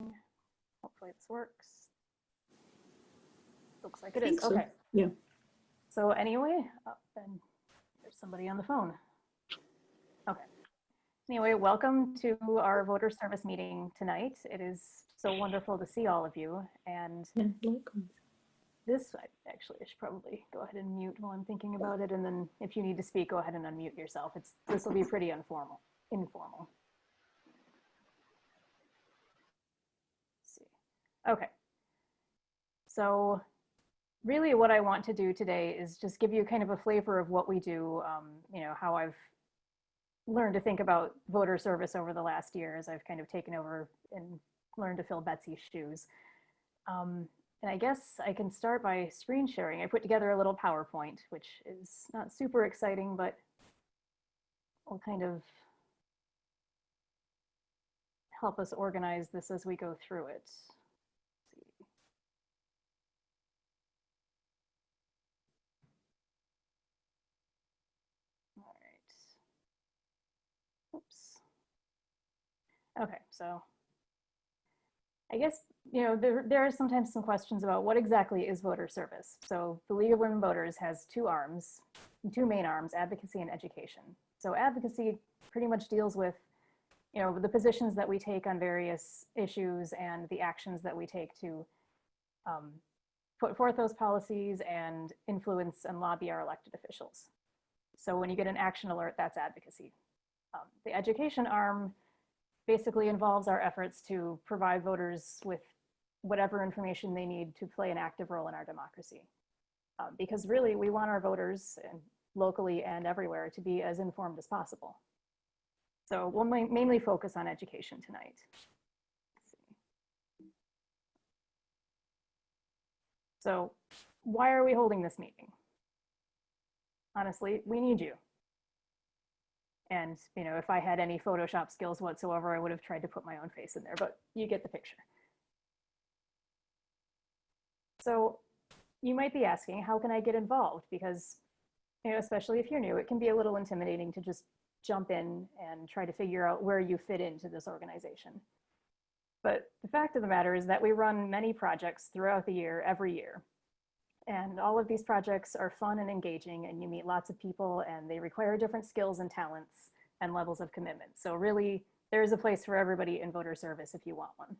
Hopefully this works. Looks like it is. So. Okay. Yeah. So anyway, then there's somebody on the phone. Okay. Anyway, welcome to our voter service meeting tonight. It is so wonderful to see all of you. And Welcome. this, actually, I should probably go ahead and mute while I'm thinking about it. And then if you need to speak, go ahead and unmute yourself. This will be pretty informal. Let's see. Okay. So really what I want to do today is just give you kind of a flavor of what we do, you know, how I've learned to think about voter service over the last year as I've kind of taken over and learned to fill Betsy's shoes. And I guess I can start by screen sharing. I put together a little PowerPoint, which is not super exciting, but will kind of help us organize this as we go through it. Let's see. All right. Oops. Okay, so I guess, you know, there are sometimes some questions about what exactly is voter service. So the League of Women Voters has two main arms, advocacy and education. So advocacy pretty much deals with, you know, the positions that we take on various issues and the actions that we take to put forth those policies and influence and lobby our elected officials. So when you get an action alert, that's advocacy. The education arm basically involves our efforts to provide voters with whatever information they need to play an active role in our democracy. Because really, we want our voters, and locally and everywhere, to be as informed as possible. So we'll mainly focus on education tonight. So why are we holding this meeting? Honestly, we need you. And, you know, if I had any Photoshop skills whatsoever, I would have tried to put my own face in there, but you get the picture. So you might be asking, how can I get involved? Because, you know, especially if you're new, it can be a little intimidating to just jump in and try to figure out where you fit into this organization. But the fact of the matter is that we run many projects throughout the year, every year. And all of these projects are fun and engaging, and you meet lots of people, and they require different skills and talents and levels of commitment. So really, there is a place for everybody in voter service if you want one.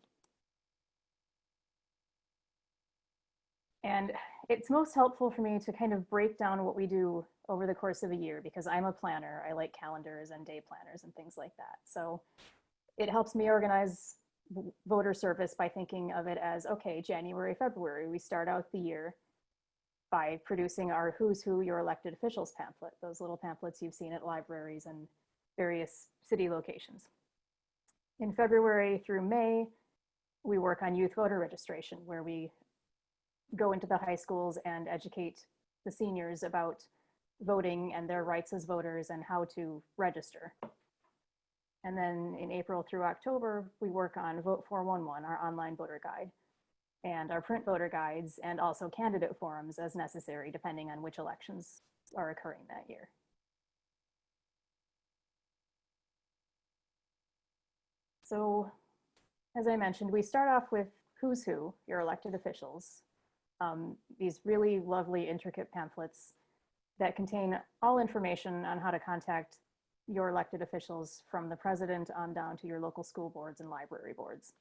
And it's most helpful for me to kind of break down what we do over the course of a year, because I'm a planner. I like calendars and day planners and things like that. So it helps me organize voter service by thinking of it as, okay, January, February, we start out the year by producing our Who's Who Your Elected Officials pamphlet, those little pamphlets you've seen at libraries and various city locations. In February through May, we work on youth voter registration, where we go into the high schools and educate the seniors about voting and their rights as voters and how to register. And then in April through October, we work on Vote 411, our online voter guide, and our print voter guides, and also candidate forums as necessary, depending on which elections are occurring that year. So, as I mentioned, we start off with Who's Who, your elected officials. These really lovely, intricate pamphlets that contain all information on how to contact your elected officials, from the president on down to your local school boards and library boards.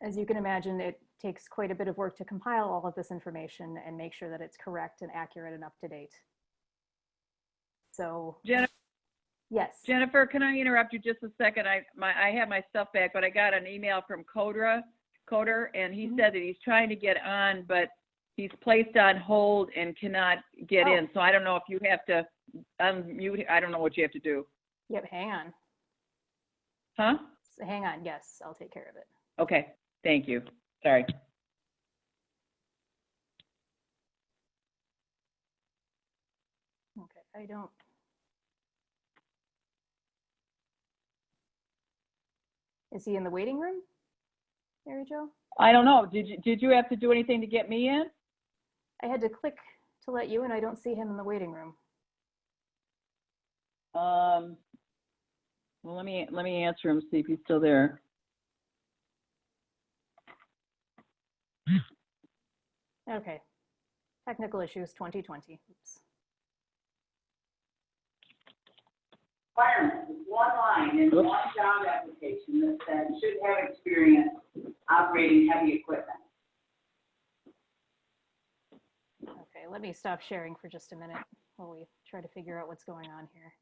As you can imagine, it takes quite a bit of work to compile all of this information and make sure that it's correct and accurate and up to date. So, Jennifer, yes. Jennifer, can I interrupt you just a second? I have my stuff back, but I got an email from Coder, and he said that he's trying to get on, but he's placed on hold and cannot get in. So I don't know if you have to unmute. I don't know what you have to do. Yep, hang on. Huh? Hang on, yes, I'll take care of it. Okay, thank you. Sorry. Okay, I don't. Is he in the waiting room, Mary Jo? I don't know. Did you have to do anything to get me in? I had to click to let you in. I don't see him in the waiting room. Well, let me answer him, see if he's still there. Okay. Technical issues 2020. Oops. Requirements, one line in one job application that said should have experience operating heavy equipment. Okay, let me stop sharing for just a minute while we try to figure out what's going on here.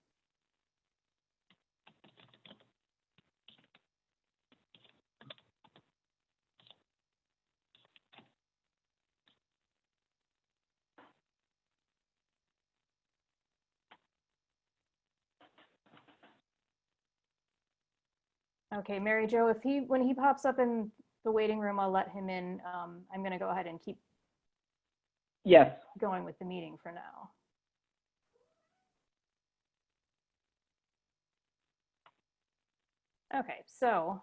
Okay, Mary Jo, when he pops up in the waiting room, I'll let him in. I'm going to go ahead and keep Yes. going with the meeting for now. Okay, so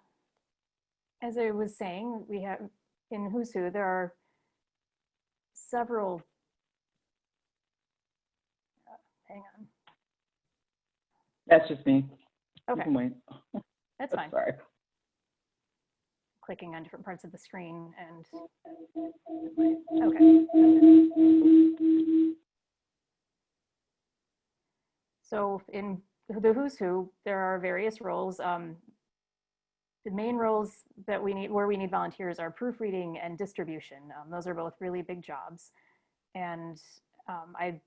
as I was saying, we have in Who's Who, there are several, hang on. That's just me. You Okay, can wait. that's fine. Sorry. Clicking on different parts of the screen and, okay. So in the Who's Who, there are various roles. The main roles that we need, where we need volunteers, are proofreading and distribution. Those are both really big jobs. And I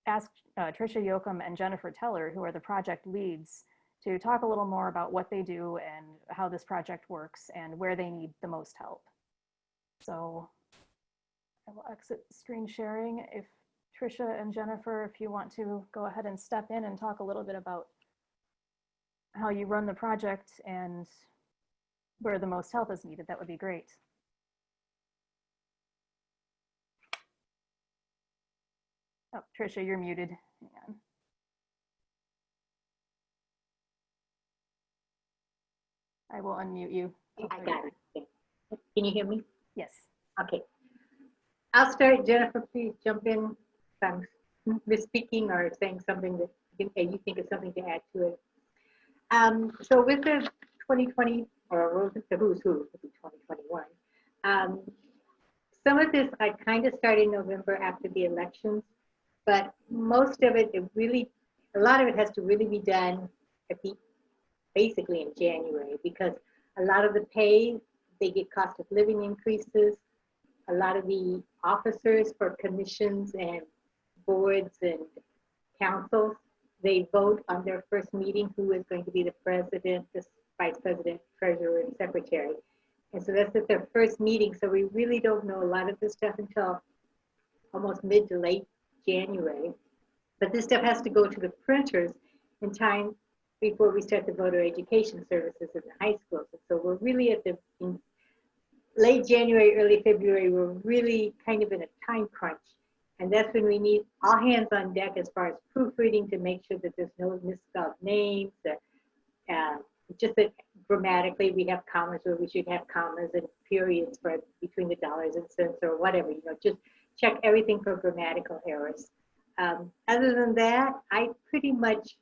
asked Tricia Yoakum and Jennifer Teller, who are the project leads, to talk a little more about what they do and how this project works and where they need the most help. So I will exit screen sharing. If Tricia and Jennifer, if you want to go ahead and step in and talk a little bit about how you run the project and where the most help is needed, that would be great. Oh, Tricia, you're muted. Hang on. I will unmute you. I got it. Can you hear me? Yes. Okay. I'll start. Jennifer, please jump in if I'm misspeaking or saying something that you think is something to add to it. So with the 2020, or the Who's Who, it would be 2021, some of this I kind of started in November after the elections, but most of it, a lot of it has to really be done basically in January, because a lot of the pay, they get cost of living increases. A lot of the officers for commissions and boards and councils, they vote on their first meeting who is going to be the president, the vice president, treasurer, and secretary. And so that's at their first meeting. So we really don't know a lot of this stuff until almost mid to late January. But this stuff has to go to the printers in time before we start the voter education services in the high schools. And so we're really in late January, early February, we're really kind of in a time crunch. And that's when we need all hands on deck as far as proofreading to make sure that there's no misspelled names, just that grammatically we have commas where we should have commas and periods for between the dollars and cents or whatever, just check everything for grammatical errors. Other than that, I pretty much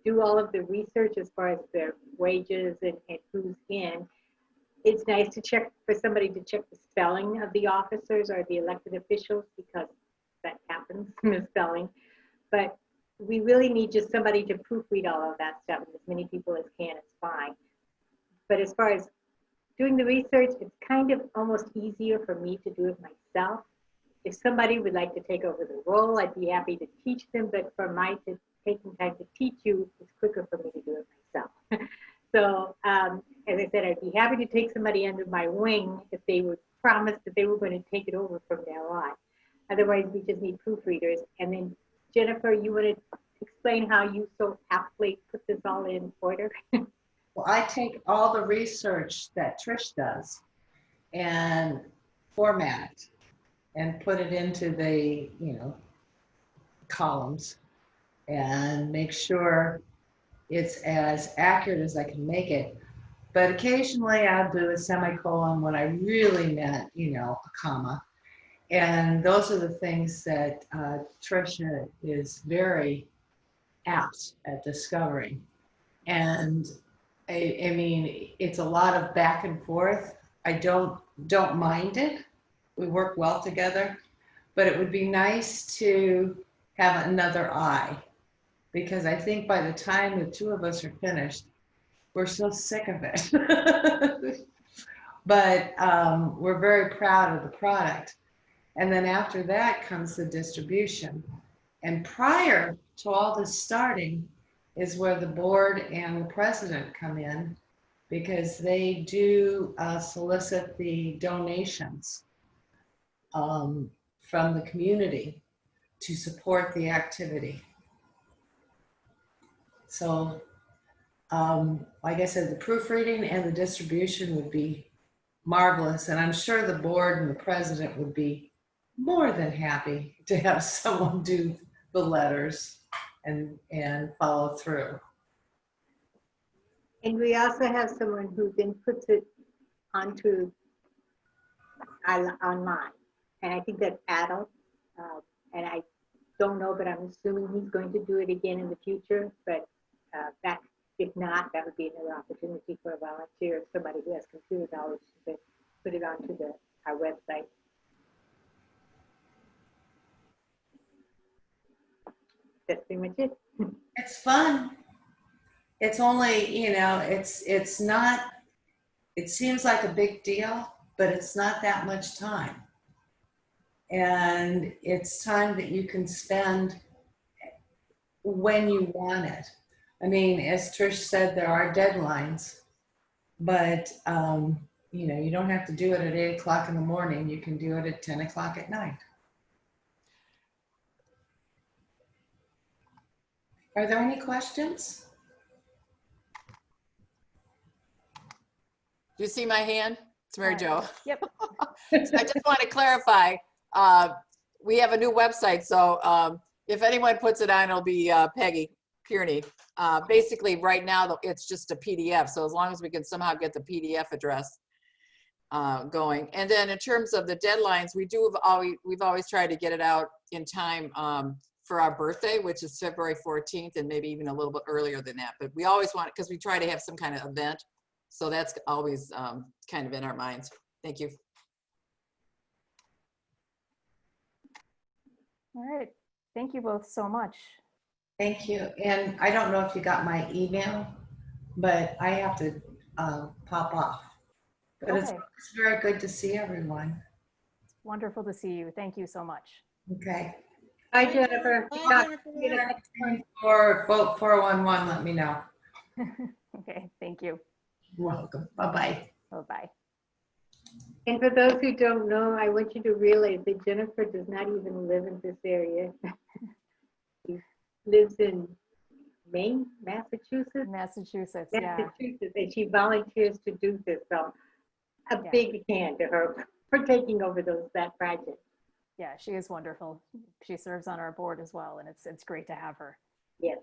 do all of the research as far as the wages and who's in. It's nice to check for somebody to check the spelling of the officers or the elected officials, because that happens, misspelling. But we really need just somebody to proofread all of that stuff, and as many people as can is fine. But as far as doing the research, it's kind of almost easier for me to do it myself. If somebody would like to take over the role, I'd be happy to teach them, but for taking time to teach you, it's quicker for me to do it myself. So as I said, I'd be happy to take somebody under my wing if they would promise that they were going to take it over from now on. Otherwise, we just need proofreaders. And then Jennifer, you want to explain how you so aptly put this all in order? Well, I take all the research that Trish does and format it and put it into the, columns and make sure it's as accurate as I can make it. But occasionally I'll do a semicolon when I really meant, a comma. And those are the things that Tricia is very apt at discovering. And I mean, it's a lot of back and forth. I don't mind it, we work well together, but it would be nice to have another eye, because I think by the time the two of us are finished, we're so sick of it. But we're very proud of the product. And then after that comes the distribution. And prior to all this starting is where the board and the president come in, because they do solicit the donations from the community to support the activity. So, like I said, the proofreading and the distribution would be marvelous. And I'm sure the board and the president would be more than happy to have someone do the letters and follow through. And we also have someone who then puts it onto online. And I think that's Adel. And I don't know, but I'm assuming he's going to do it again in the future. But that, if not, that would be another opportunity for a volunteer, somebody who has computer knowledge, to put it onto our website. That's pretty much it. It's fun. It's only, it's not, it seems like a big deal, but it's not that much time. And it's time that you can spend when you want it. I mean, as Trish said, there are deadlines, but you don't have to do it at 8 o'clock in the morning. You can do it at 10 o'clock at night. Are there any questions? Do you see my hand? It's Mary Jo. Yep. I just want to clarify, we have a new website, so if anyone puts it on, it'll be Peggy Kearney. Basically, right now, it's just a PDF, so as long as we can somehow get the PDF address going. And then in terms of the deadlines, we've always tried to get it out in time for our birthday, which is February 14th, and maybe even a little bit earlier than that. But we always want, because we try to have some kind of event, so that's always kind of in our minds. Thank you. All right. Thank you both so much. Thank you. And I don't know if you got my email, but I have to pop off. But Okay. it's very good to see everyone. Wonderful to see you. Thank you so much. Okay. Bye, Jennifer. Or vote 411, let me know. Okay. Thank you. You're welcome. Bye-bye. Bye-bye. And for those who don't know, I want you to realize that Jennifer does not even live in this area. She lives in Maine, Massachusetts. Massachusetts, yeah. Massachusetts, and she volunteers to do this. So a Yeah. big hand to her for taking over that project. Yeah, she is wonderful. She serves on our board as well, and it's great to have her. Yes.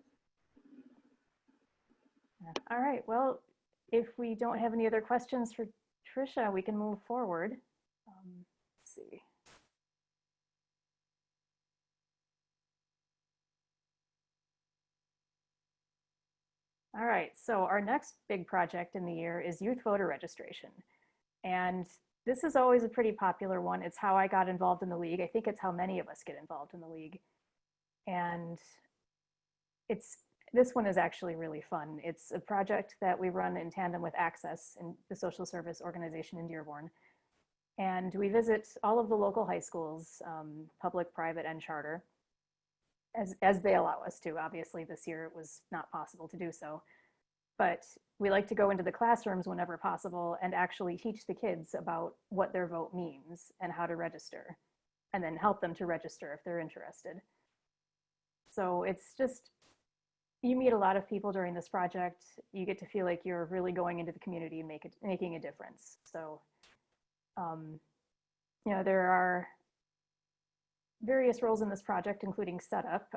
All right. Well, if we don't have any other questions for Tricia, we can move forward. Let's see. All right. So our next big project in the year is youth voter registration. And this is always a pretty popular one. It's how I got involved in the league. I think it's how many of us get involved in the league. And this one is actually really fun. It's a project that we run in tandem with Access, and the social service organization in Dearborn. And we visit all of the local high schools, public, private, and charter, as they allow us to. Obviously, this year it was not possible to do so. But we like to go into the classrooms whenever possible and actually teach the kids about what their vote means and how to register, and then help them to register if they're interested. So it's just, you meet a lot of people during this project. You get to feel like you're really going into the community and making a difference. So, there are various roles in this project, including setup.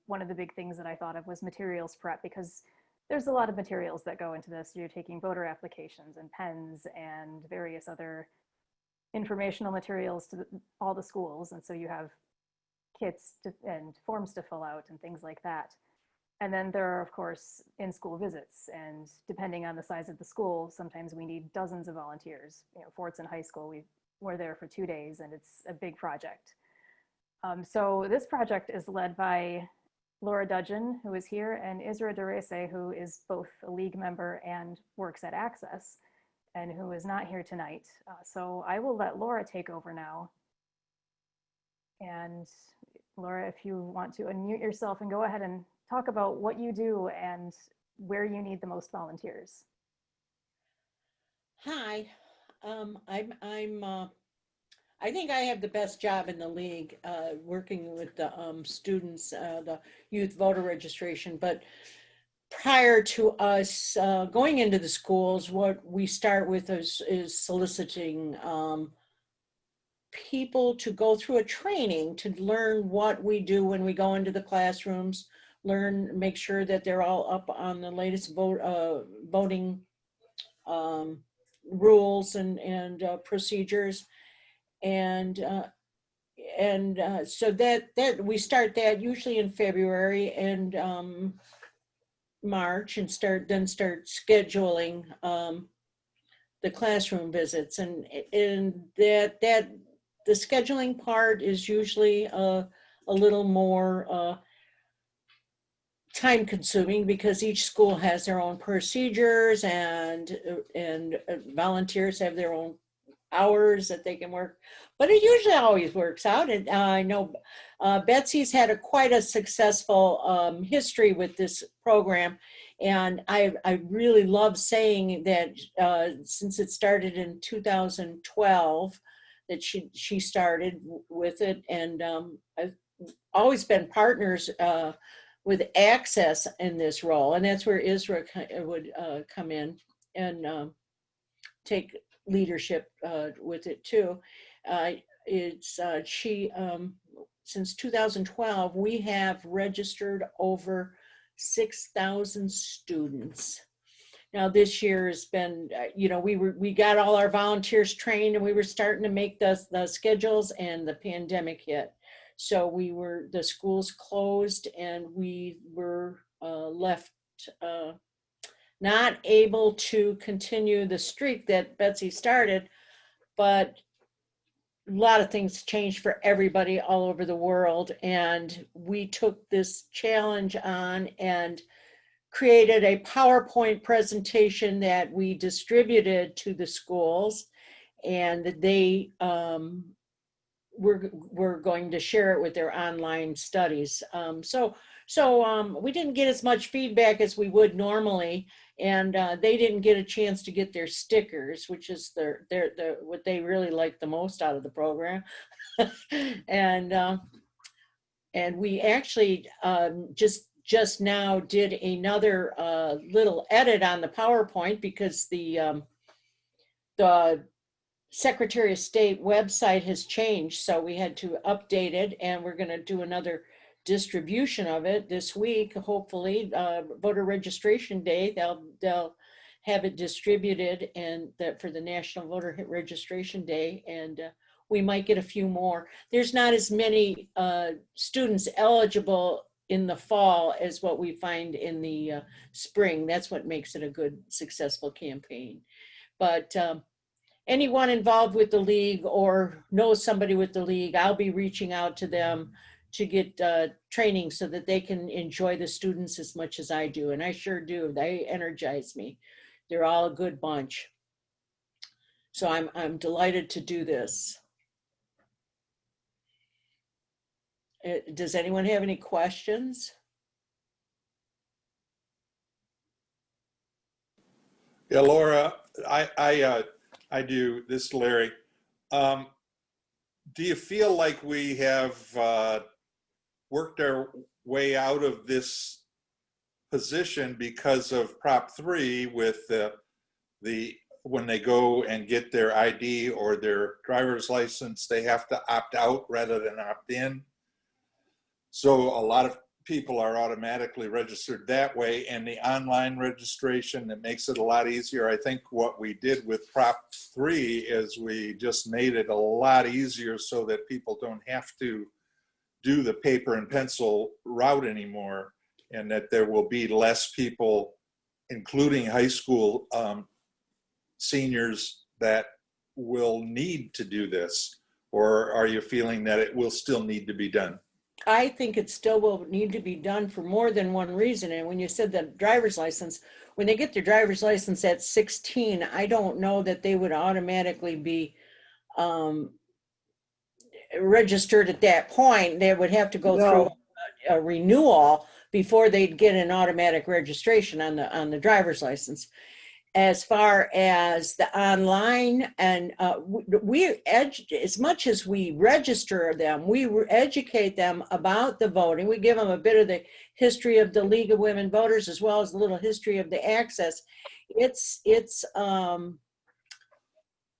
One of the big things that I thought of was materials prep, because there's a lot of materials that go into this. You're taking voter applications and pens and various other informational materials to all the schools. And so you have kits and forms to fill out and things like that. And then there are, of course, in-school visits. And depending on the size of the school, sometimes we need dozens of volunteers. Fortson High School, we we're there for 2 days and it's a big project. So this project is led by Laura Dudgeon, who is here, and Isra Durese, who is both a league member and works at Access, and who is not here tonight. So I will let Laura take over now. And Laura, if you want to unmute yourself and go ahead and talk about what you do and where you need the most volunteers. Hi, I think I have the best job in the league, working with the students, the youth voter registration. But prior to us going into the schools, what we start with is soliciting people to go through a training to learn what we do when we go into the classrooms, make sure that they're all up on the latest voting rules and procedures. And so that we start that usually in February and March, and start scheduling the classroom visits, and that the scheduling part is usually a little more time consuming, because each school has their own procedures, and volunteers have their own hours that they can work, but it usually always works out. And I know Betsy's had quite a successful history with this program, and I really love saying that since it started in 2012, that she started with it, and I've always been partners with Access in this role, and that's where Isra would come in and take leadership with it too. Since 2012, we have registered over 6,000 students. Now this year has been, we got all our volunteers trained, and we were starting to make the schedules, and the pandemic hit. So the schools closed, and we were left not able to continue the streak that Betsy started, but a lot of things changed for everybody all over the world. And we took this challenge on and created a PowerPoint presentation that we distributed to the schools, and they were going to share it with their online studies. So we didn't get as much feedback as we would normally, and they didn't get a chance to get their stickers, which is what they really like the most out of the program. And we actually just now did another little edit on the PowerPoint, because the Secretary of State website has changed, so we had to update it, and we're going to do another distribution of it this week, hopefully. Voter Registration Day, they'll have it distributed, and that for the National Voter Registration Day, and we might get a few more. There's not as many students eligible in the fall as what we find in the spring. That's what makes it a good, successful campaign. But anyone involved with the league or knows somebody with the league, I'll be reaching out to them to get training so that they can enjoy the students as much as I do. And I sure do. They energize me. They're all a good bunch. So I'm delighted to do this. Does anyone have any questions? Yeah, Laura, I do. This is Larry. Do you feel like we have worked our way out of this position because of Prop 3 with when they go and get their ID or their driver's license, they have to opt out rather than opt in? So a lot of people are automatically registered that way, and the online registration, that makes it a lot easier. I think what we did with Prop 3 is we just made it a lot easier so that people don't have to do the paper and pencil route anymore, and that there will be less people, including high school seniors, that will need to do this? Or are you feeling that it will still need to be done? I think it still will need to be done for more than one reason. And when you said the driver's license, when they get their driver's license at 16, I don't know that they would automatically be registered at that point. They would have to go through a renewal before they'd get an automatic registration on the driver's license. As far as the online, and as much as we register them, we educate them about the voting. We give them a bit of the history of the League of Women Voters, as well as a little history of the access.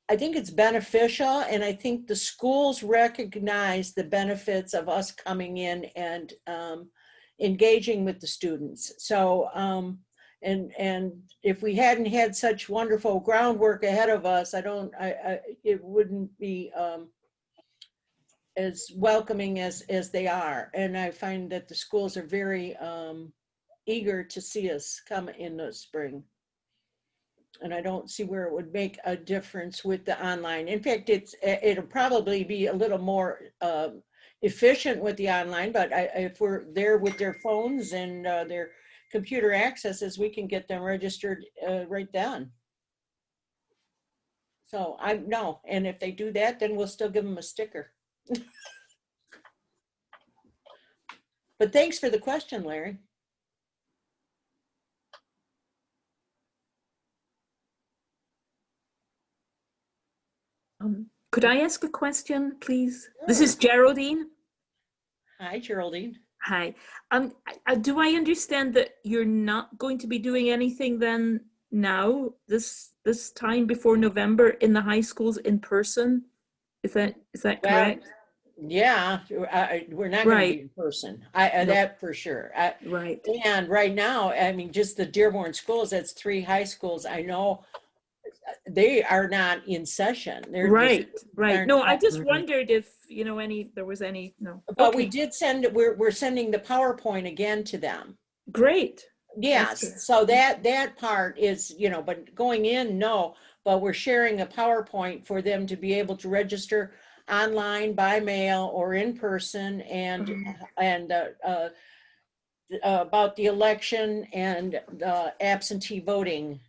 I think it's beneficial, and I think the schools recognize the benefits of us coming in and engaging with the students. So, and if we hadn't had such wonderful groundwork ahead of us, it wouldn't be as welcoming as they are. And I find that the schools are very eager to see us come in the spring. And I don't see where it would make a difference with the online. In fact, it'll probably be a little more efficient with the online, but if we're there with their phones and their computer accesses, we can get them registered right then. So no, and if they do that, then we'll still give them a sticker. But thanks for the question, Larry. Could I ask a question, please? This is Geraldine. Hi, Geraldine. Hi. Do I understand that you're not going to be doing anything then now, this time before November in the high schools in person? Is that correct? Yeah, we're not going to be in person. That for sure. Right. And right now, I mean, just the Dearborn schools, that's 3 high schools. I know they are not in session. They're right. No, I just Mhm. wondered if, there was any, no. But we did we're sending the PowerPoint again to them. Great. Yes, so that part is, but going in, no, but we're sharing a PowerPoint for them to be able to register online, by mail, or in person, and about the election and absentee voting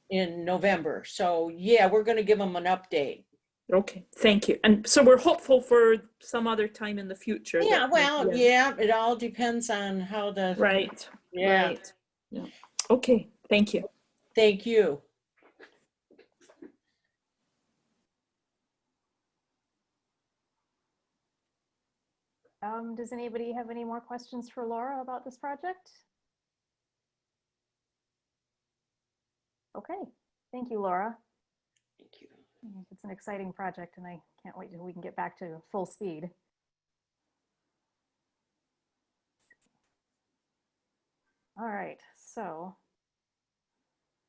in November. So yeah, we're going to give them an update. Okay, thank you. And so we're hopeful for some other time in the future. Yeah, well, yeah, it all depends on how the... Right, yeah. right. Yeah. Okay, thank you. Thank you. Does anybody have any more questions for Laura about this project? Okay, thank you, Laura. Thank you. It's an exciting project, and I can't wait till we can get back to full speed. All right, so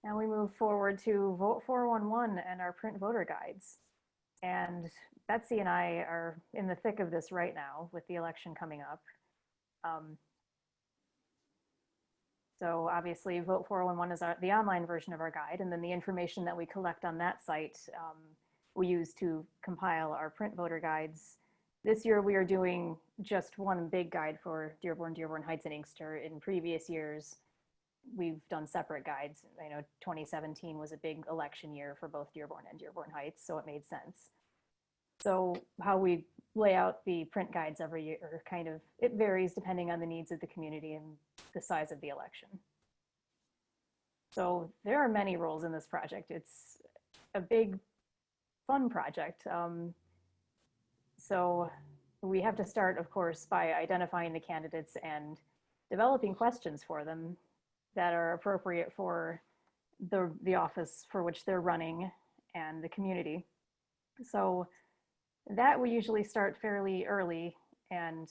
now we move forward to Vote 411 and our print voter guides. And Betsy and I are in the thick of this right now with the election coming up. So obviously Vote 411 is the online version of our guide, and then the information that we collect on that site we use to compile our print voter guides. This year we are doing just one big guide for Dearborn, Dearborn Heights, and Inkster. In previous years, we've done separate guides. I know 2017 was a big election year for both Dearborn and Dearborn Heights, so it made sense. So how we lay out the print guides every year, it varies depending on the needs of the community and the size of the election. So there are many roles in this project. It's a big, fun project. So we have to start, of course, by identifying the candidates and developing questions for them that are appropriate for the office for which they're running and the community. So that we usually start fairly early, and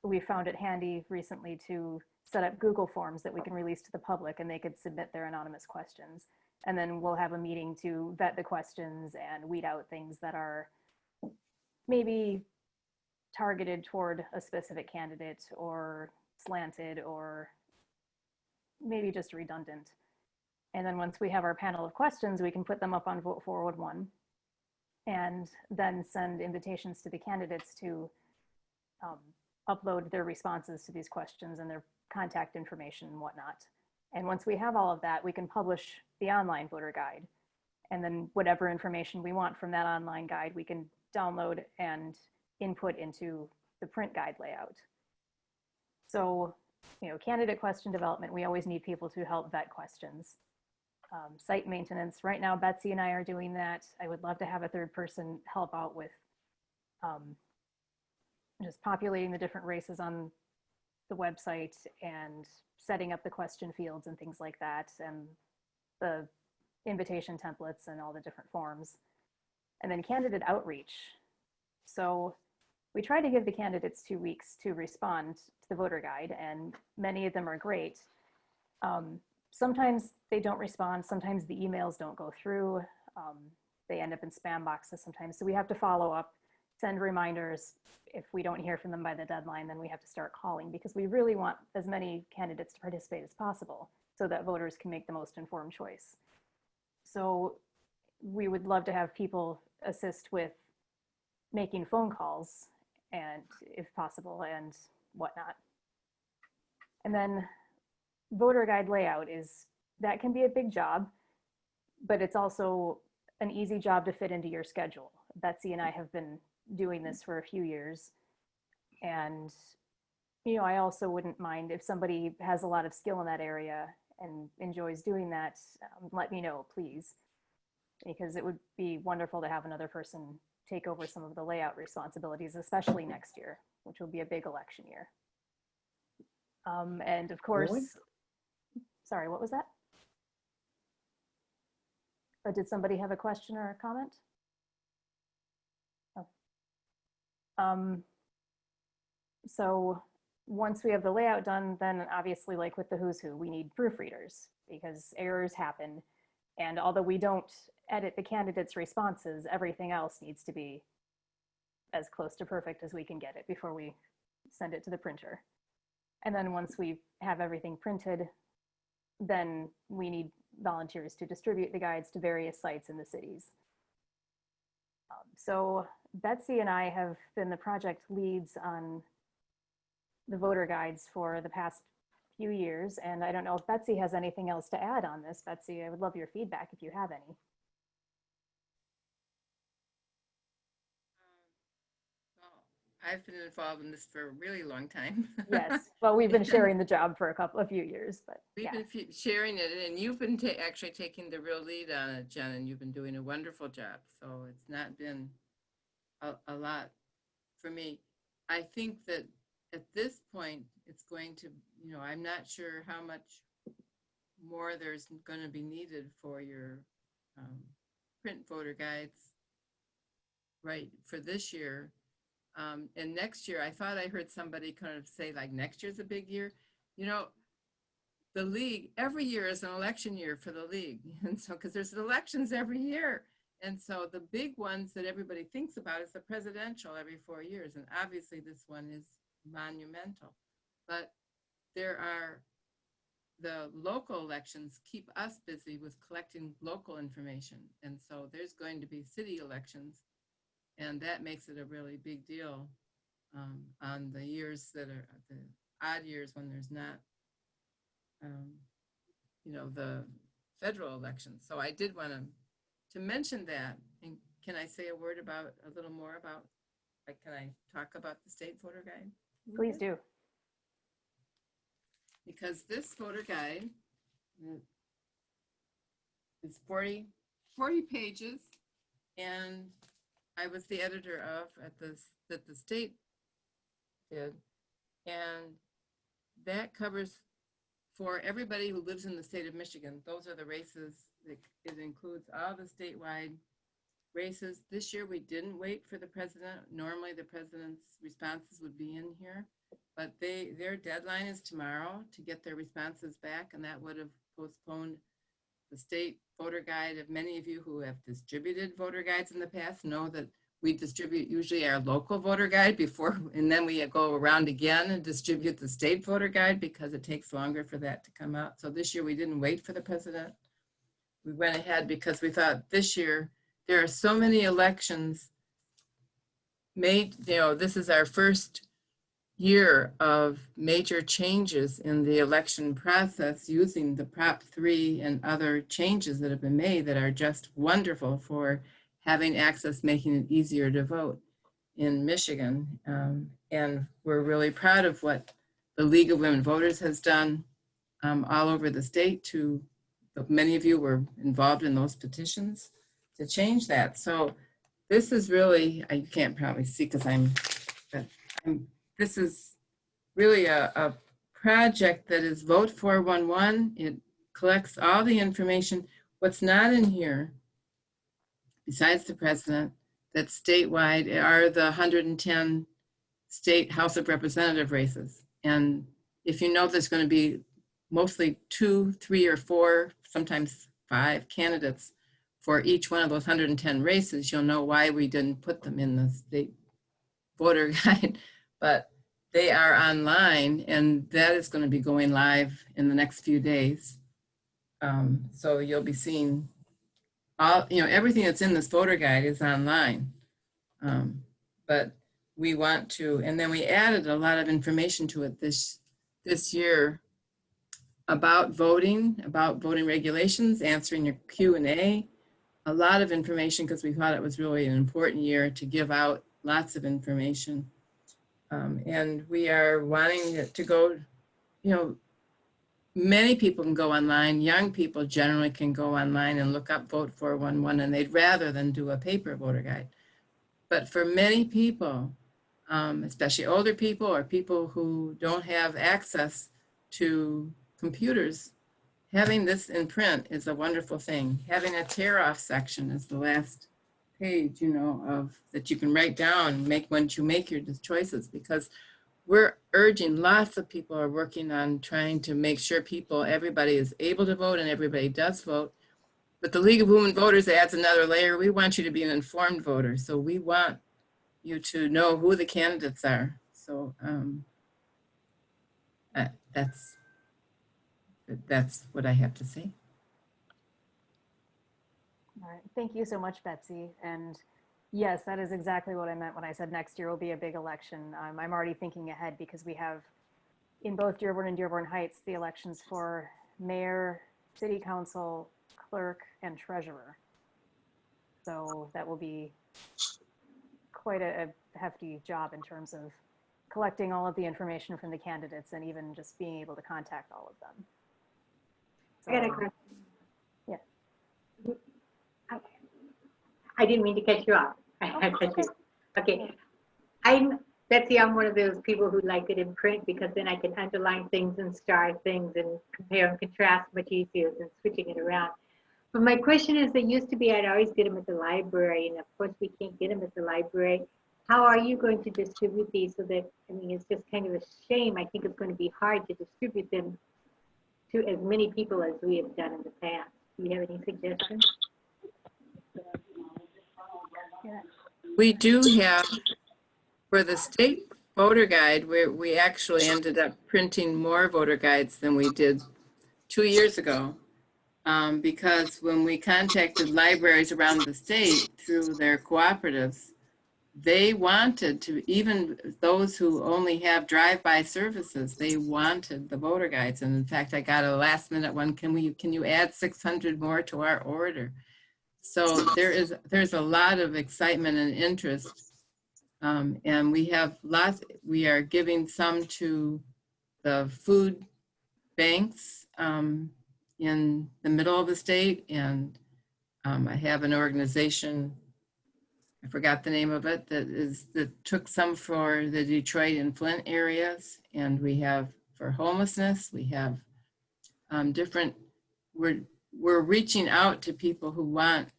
we found it handy recently to set up Google Forms that we can release to the public, and they could submit their anonymous questions. And then we'll have a meeting to vet the questions and weed out things that are maybe targeted toward a specific candidate or slanted or maybe just redundant. And then once we have our panel of questions, we can put them up on Vote Forward 1 and then send invitations to the candidates to upload their responses to these questions and their contact information and whatnot. And once we have all of that, we can publish the online voter guide. And then whatever information we want from that online guide, we can download and input into the print guide layout. So, you know, candidate question development, we always need people to help vet questions. Site maintenance, right now Betsy and I are doing that. I would love to have a third person help out with just populating the different races on the website and setting up the question fields and things like that, and the invitation templates and all the different forms. And then candidate outreach. So we try to give the candidates 2 weeks to respond to the voter guide, and many of them are great. Sometimes they don't respond. Sometimes the emails don't go through. They end up in spam boxes sometimes. So we have to follow up, send reminders. If we don't hear from them by the deadline, then we have to start calling, because we really want as many candidates to participate as possible so that voters can make the most informed choice. So we would love to have people assist with making phone calls, and if possible, and whatnot. And then voter guide layout that can be a big job, but it's also an easy job to fit into your schedule. Betsy and I have been doing this for a few years. And, you know, I also wouldn't mind if somebody has a lot of skill in that area and enjoys doing that, let me know, please. Because it would be wonderful to have another person take over some of the layout responsibilities, especially next year, which will be a big election year. And of course, Really? Sorry, what was that? Or did somebody have a question or a comment? Oh. So once we have the layout done, then obviously, like with the who's who, we need proofreaders because errors happen. And although we don't edit the candidates' responses, everything else needs to be as close to perfect as we can get it before we send it to the printer. And then once we have everything printed, then we need volunteers to distribute the guides to various sites in the cities. So Betsy and I have been the project leads on the voter guides for the past few years. And I don't know if Betsy has anything else to add on this. Betsy, I would love your feedback if you have any. I've been involved in this for a really long time. Yes, well, we've been sharing the job for a few years, but We've yeah. been sharing it, and you've been actually taking the real lead on it, Jen, and you've been doing a wonderful job. So it's not been a lot for me. I think that at this point, it's going to, you know, I'm not sure how much more there's going to be needed for your print voter guides, right, for this year. And next year, I thought I heard somebody kind of say like next year's a big year. You know, the league, every year is an election year for the league. And so, because there's elections every year. And so the big ones that everybody thinks about is the presidential every 4 years. And obviously this one is monumental. But there are, the local elections keep us busy with collecting local information. And so there's going to be city elections. And that makes it a really big deal on the years that are the odd years when there's not, you know, the federal elections. So I did want to mention that. And can I say a word about, a little more about, like, can I talk about the state voter guide? Please do. Because this voter guide is 40 pages, and I was the editor of that the state did, and that covers for everybody who lives in the state of Michigan. Those are the races. It includes all the statewide races. This year we didn't wait for the president. Normally the president's responses would be in here, but their deadline is tomorrow to get their responses back, and that would have postponed the state voter guide. Of many of you who have distributed voter guides in the past know that we distribute usually our local voter guide before, and then we go around again and distribute the state voter guide because it takes longer for that to come out. So this year we didn't wait for the president. we went ahead because we thought this year, there are so many elections made, this is our first year of major changes in the election process using the Prop 3 and other changes that have been made that are just wonderful for having access, making it easier to vote in Michigan. And we're really proud of what the League of Women Voters has done all over the state many of you were involved in those petitions to change that. So this is really, you can't probably see because this is really a project that is Vote 411. It collects all the information. What's not in here, besides the president, that's statewide are the 110 state House of Representative races. And if you know there's going to be mostly 2, 3, or 4, sometimes 5 candidates for each one of those 110 races, you'll know why we didn't put them in the state voter guide. But they are online, and that is going to be going live in the next few days. So you'll be seeing all, everything that's in this voter guide is online. But we want to, and then we added a lot of information to it this year about voting regulations, answering your Q&A, a lot of information because we thought it was really an important year to give out lots of information. And we are wanting it to go, many people can go online. Young people generally can go online and look up Vote 411, and they'd rather than do a paper voter guide. But for many people, especially older people or people who don't have access to computers, having this in print is a wonderful thing. Having a tear-off section is the last page, that you can write down, once you make your choices, because we're urging, lots of people are working on trying to make sure everybody is able to vote and everybody does vote. But the League of Women Voters adds another layer. We want you to be an informed voter. So we want you to know who the candidates are. So that's what I have to say. All right. Thank you so much, Betsy. And yes, that is exactly what I meant when I said next year will be a big election. I'm already thinking ahead because we have in both Dearborn and Dearborn Heights the elections for mayor, city council, clerk, and treasurer. So that will be quite a hefty job in terms of collecting all of the information from the candidates and even just being able to contact all of them. So, I got a question. Yeah. I didn't mean to cut you off. I cut you. Okay. Betsy, I'm one of those people who like it in print because then I can underline things and star things and compare and contrast much easier than switching it around. But my question is, there used to be, I'd always get them at the library, and of course we can't get them at the library. How are you going to distribute these so that, it's just kind of a shame. I think it's going to be hard to distribute them to as many people as we have done in the past. Do you have any suggestions? We do have, for the state voter guide, we actually ended up printing more voter guides than we did 2 years ago. Because when we contacted libraries around the state through their cooperatives, they wanted to, even those who only have drive-by services, they wanted the voter guides. And in fact, I got a last minute one, can you add 600 more to our order? So there's a lot of excitement and interest. And we are giving some to the food banks in the middle of the state. And I have an organization, I forgot the name of it, that took some for the Detroit and Flint areas. And we have for homelessness, we have we're reaching out to people who want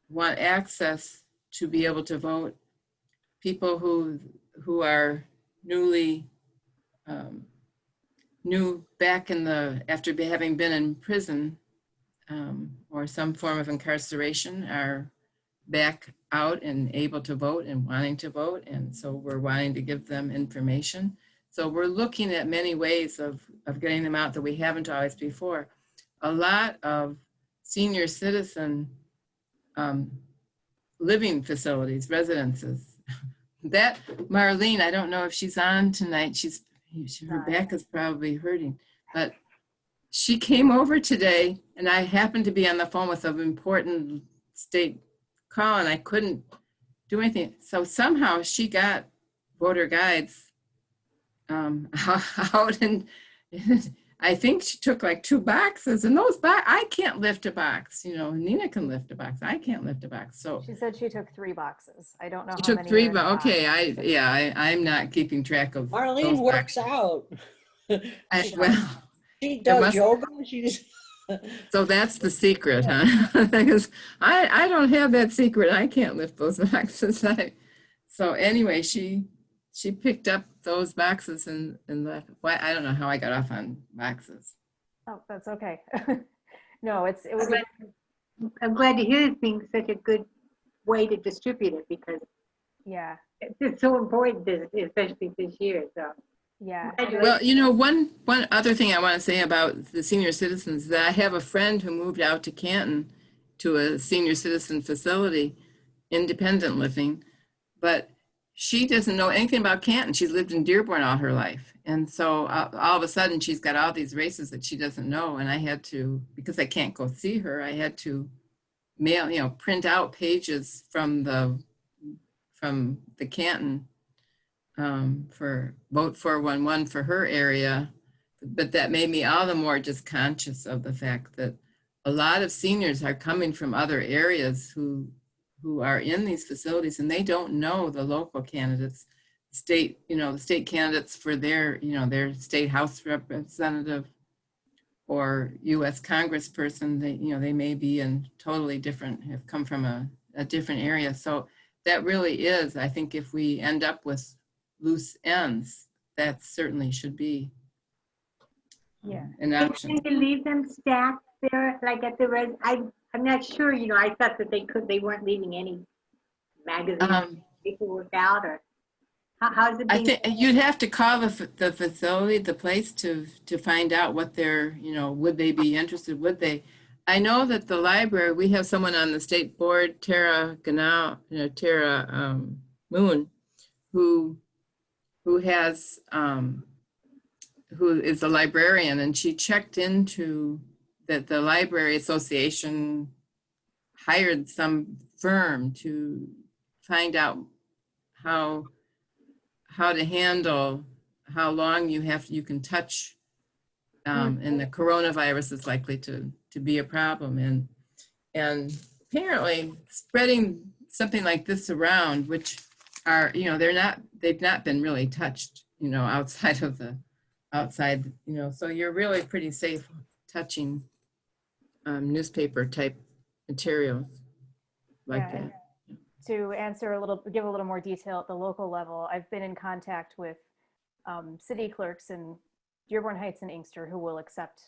want access to be able to vote, people who are newly back after having been in prison or some form of incarceration are back out and able to vote and wanting to vote. And so we're wanting to give them information. So we're looking at many ways of getting them out that we haven't always before. a lot of senior citizen living facilities, residences. That Marlene, I don't know if she's on tonight. Her back is probably hurting, but she came over today, and I happened to be on the phone with an important state call, and I couldn't do anything. So somehow she got voter guides out, and I think she took like 2 boxes, and those I can't lift a box. You know, Nina can lift a box. I can't lift a box. So She said she took 3 boxes. I don't know she how took many 3, are in the but box. okay, I'm not keeping track of. Marlene those works boxes. out. Well, She does must- yoga. She's so that's the secret, huh? Because I don't have that secret. I can't lift those boxes. So anyway, she picked up those boxes and left. Why, I don't know how I got off on boxes. Oh, that's okay. No, it was, I'm glad to hear it being such a good way to distribute it because yeah, it's so important, especially this year. So yeah. Well, you know, one other thing I want to say about the senior citizens is that I have a friend who moved out to Canton to a senior citizen facility, independent living, but she doesn't know anything about Canton. She's lived in Dearborn all her life. And so all of a sudden she's got all these races that she doesn't know. And I had to, because I can't go see her, I had to mail, print out pages from the Canton for Vote 411 for her area. But that made me all the more just conscious of the fact that a lot of seniors are coming from other areas who are in these facilities, and they don't know the local candidates, the state candidates for their state house representative or U.S. congressperson. They may be in totally different, have come from a different area. So that really is, I think, if we end up with loose ends, that certainly should be an option. Can you leave them stacked there, like at the I'm not sure. I thought that they weren't leaving any magazines, paperwork out, or how's it I being? think you'd have to call the facility, the place, to find out what they're, would they be interested? Would they? I know that the library, we have someone on the state board, Tara Moon, who is a librarian, and she checked into that the Library Association hired some firm to find out how to handle how long you can touch, and the coronavirus is likely to be a problem. And apparently spreading something like this around, which are, they've not been really touched, outside, so you're really pretty safe touching newspaper type materials like Yeah, that. to give a little more detail at the local level, I've been in contact with city clerks in Dearborn Heights and Inkster who will accept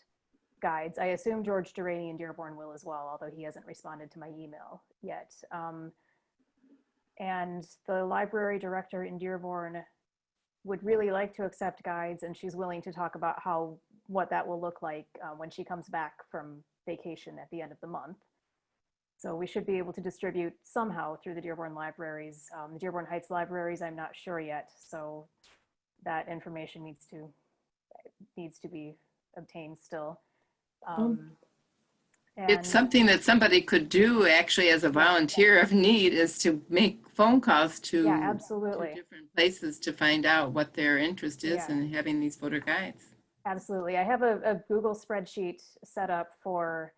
guides. I assume George Durrani in Dearborn will as well, although he hasn't responded to my email yet. And the library director in Dearborn would really like to accept guides, and she's willing to talk about what that will look like when she comes back from vacation at the end of the month. So we should be able to distribute somehow through the Dearborn libraries. The Dearborn Heights libraries, I'm not sure yet, so that information needs to be obtained still. It's something that somebody could do actually as a volunteer if need, is to make phone calls to, yeah, absolutely. to different places to find out what their interest is Yeah. in having these voter guides. Absolutely. I have a Google spreadsheet set up for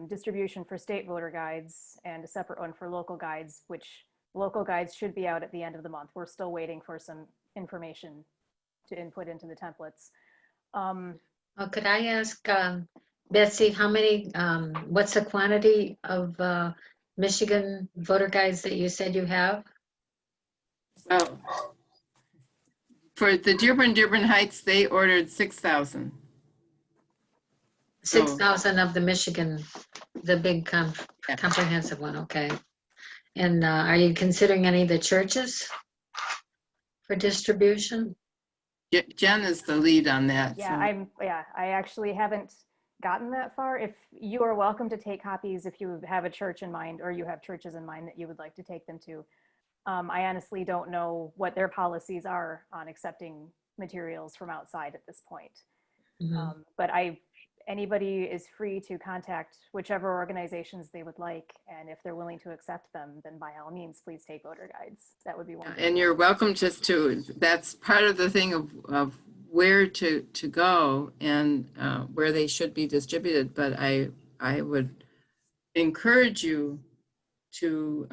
distribution for state voter guides and a separate one for local guides, which local guides should be out at the end of the month. We're still waiting for some information to input into the templates. Could I ask Betsy, what's the quantity of Michigan voter guides that you said you have? Well, for the Dearborn Heights, they ordered 6,000. 6,000 of the Michigan, the big comprehensive one, okay. And are you considering any of the churches for distribution? Jen is the lead on that. Yeah, so. I actually haven't gotten that far. If you are welcome to take copies, if you have a church in mind or you have churches in mind that you would like to take them to. I honestly don't know what their policies are on accepting materials from outside at this point. But anybody is free to contact whichever organizations they would like. And if they're willing to accept them, then by all means, please take voter guides. That would be wonderful. And you're welcome just to, that's part of the thing of where to go and where they should be distributed. But I would encourage you to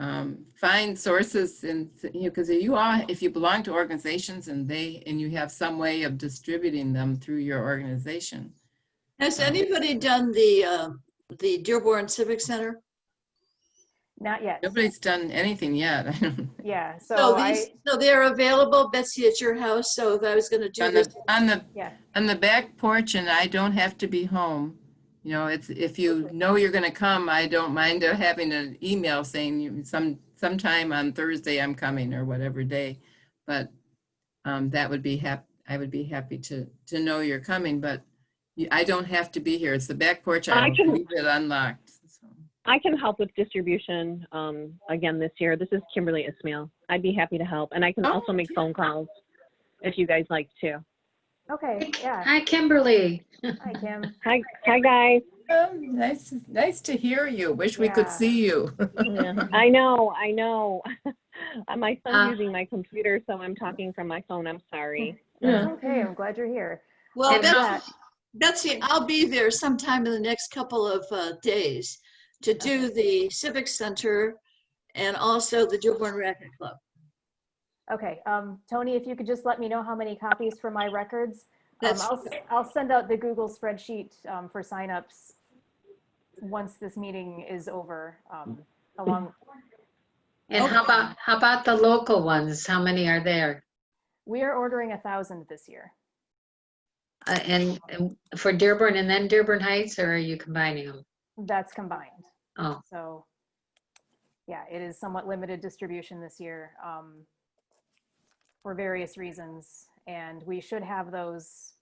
find sources, and because if you belong to organizations and you have some way of distributing them through your organization. Has anybody done the Dearborn Civic Center? Not yet. Nobody's done anything yet. I don't. Yeah. So they're available, Betsy, at your house. So if I was going to do this on the back porch, and I don't have to be home. You know, it's if you know you're going to come, I don't mind having an email saying sometime on Thursday I'm coming or whatever day. But that would be I would be happy to know you're coming. But I don't have to be here. It's the back porch. I can leave it unlocked. So. I can help with distribution again this year. This is Kimberly Ismail. I'd be happy to help, and I can also make phone calls if you guys like to. Okay. Yeah. Hi, Kimberly. Hi, Kim. Hi guys. Nice to hear you. Wish we could see you. Yeah. I know. My son's using my computer, so I'm talking from my phone. I'm sorry. That's okay. I'm glad you're here. Well, Betsy, I'll be there sometime in the next couple of days to do the Civic Center and also the Dearborn Racquet Club. Okay, Tony, if you could just let me know how many copies for my records. I'll send out the Google spreadsheet for signups once this meeting is over. And how about the local ones? How many are there? We are ordering 1,000 this year. And for Dearborn and then Dearborn Heights, or are you combining them? That's combined. Oh. So, yeah, it is somewhat limited distribution this year. For various reasons, and we should have those.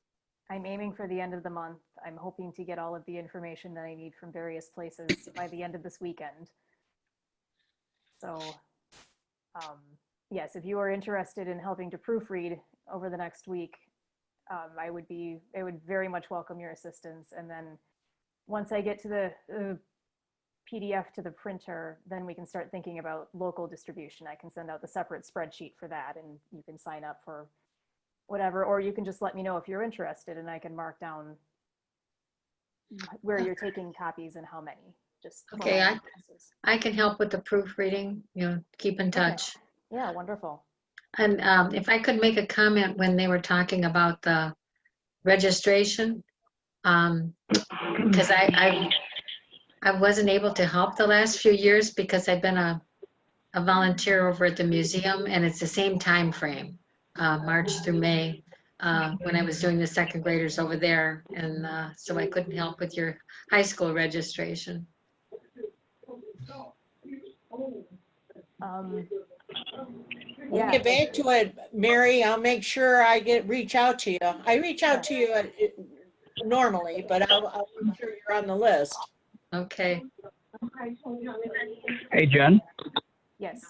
I'm aiming for the end of the month. I'm hoping to get all of the information that I need from various places by the end of this weekend. So yes, if you are interested in helping to proofread over the next week, I would very much welcome your assistance. And then once I get to the PDF to the printer, then we can start thinking about local distribution. I can send out the separate spreadsheet for that, and you can sign up for whatever, or you can just let me know if you're interested and I can mark down where you're taking copies and how many. Just okay, I can help with the proofreading, keep in touch. Okay. Yeah, wonderful. And if I could make a comment when they were talking about the registration, because I wasn't able to help the last few years because I've been a volunteer over at the museum, and it's the same time frame, March through May, when I was doing the second graders over there, and so I couldn't help with your high school registration. We'll get back to it, Mary. I'll make sure I reach out to you. I reach out to you normally, but I'll make sure you're on the list. Okay. Hey, Jen. Yes.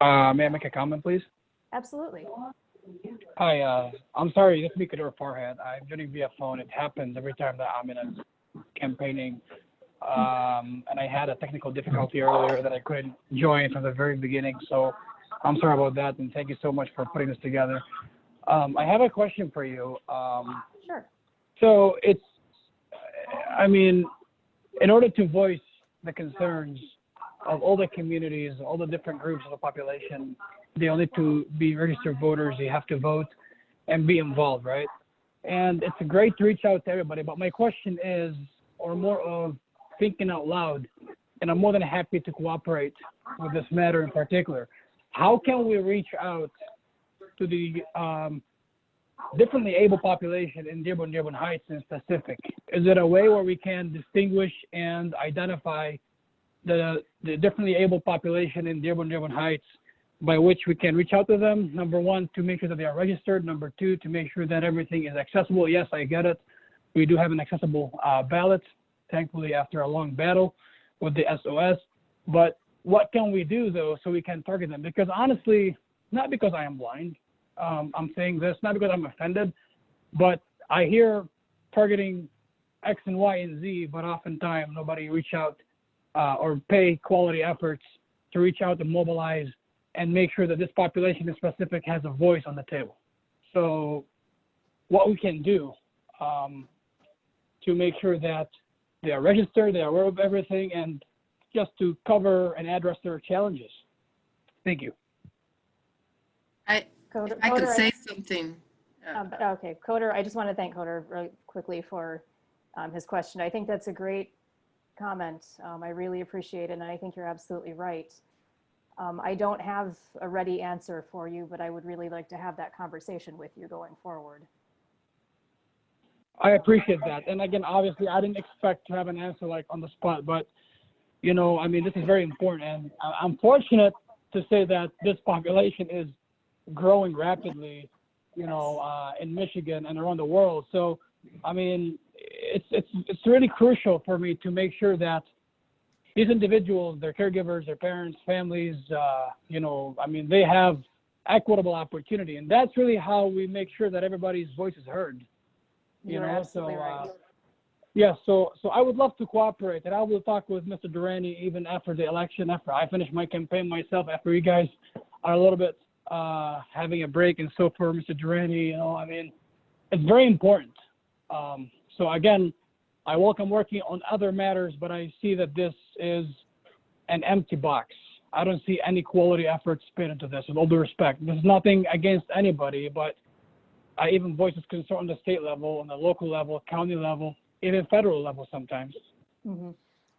May I make a comment, please? Absolutely. Hi, I'm sorry to speak at your forehead. I'm joining via phone. It happens every time that I'm in a campaigning. And I had a technical difficulty earlier that I couldn't join from the very beginning. So I'm sorry about that. And thank you so much for putting this together. I have a question for you. Sure. So in order to voice the concerns of all the communities, all the different groups of the population, they all need to be registered voters. They have to vote and be involved, right? And it's great to reach out to everybody. But my question is, or more of thinking out loud, and I'm more than happy to cooperate with this matter in particular. How can we reach out to the differently able population in Dearborn Heights in specific? Is it a way where we can distinguish and identify the differently able population in Dearborn Heights by which we can reach out to them? Number one, to make sure that they are registered. Number two, to make sure that everything is accessible. Yes, I get it. We do have an accessible ballot, thankfully, after a long battle with the SOS. But what can we do, though, so we can target them? Because honestly, not because I am blind, I'm saying this, not because I'm offended, but I hear targeting X and Y and Z, but oftentimes nobody reach out or pay quality efforts to reach out and mobilize and make sure that this population in specific has a voice on the table. So what we can do to make sure that they are registered, they are aware of everything, and just to cover and address their challenges. Thank you. I could say something. Okay, Coder, I just want to thank Coder really quickly for his question. I think that's a great comment. I really appreciate it, and I think you're absolutely right. I don't have a ready answer for you, but I would really like to have that conversation with you going forward. I appreciate that. And again, obviously, I didn't expect to have an answer like on the spot, but you know, I mean, this is very important, and I'm fortunate to say that this population is growing rapidly, you know, in Michigan and around the world. So, I mean, it's really crucial for me to make sure that these individuals, their caregivers, their parents, families, you know, I mean, they have equitable opportunity, and that's really how we make sure that everybody's voice is heard. You're absolutely right. Yeah, so I would love to cooperate, and I will talk with Mr. Durrani even after the election, after I finish my campaign myself, after you guys are a little bit having a break and so for Mr. Durrani, you know, I mean, it's very important. So again, I welcome working on other matters, but I see that this is an empty box. I don't see any quality efforts put into this, with all due respect. There's nothing against anybody, but I even voice this concern on the state level, on the local level, county level, even federal level sometimes. Mm-hmm.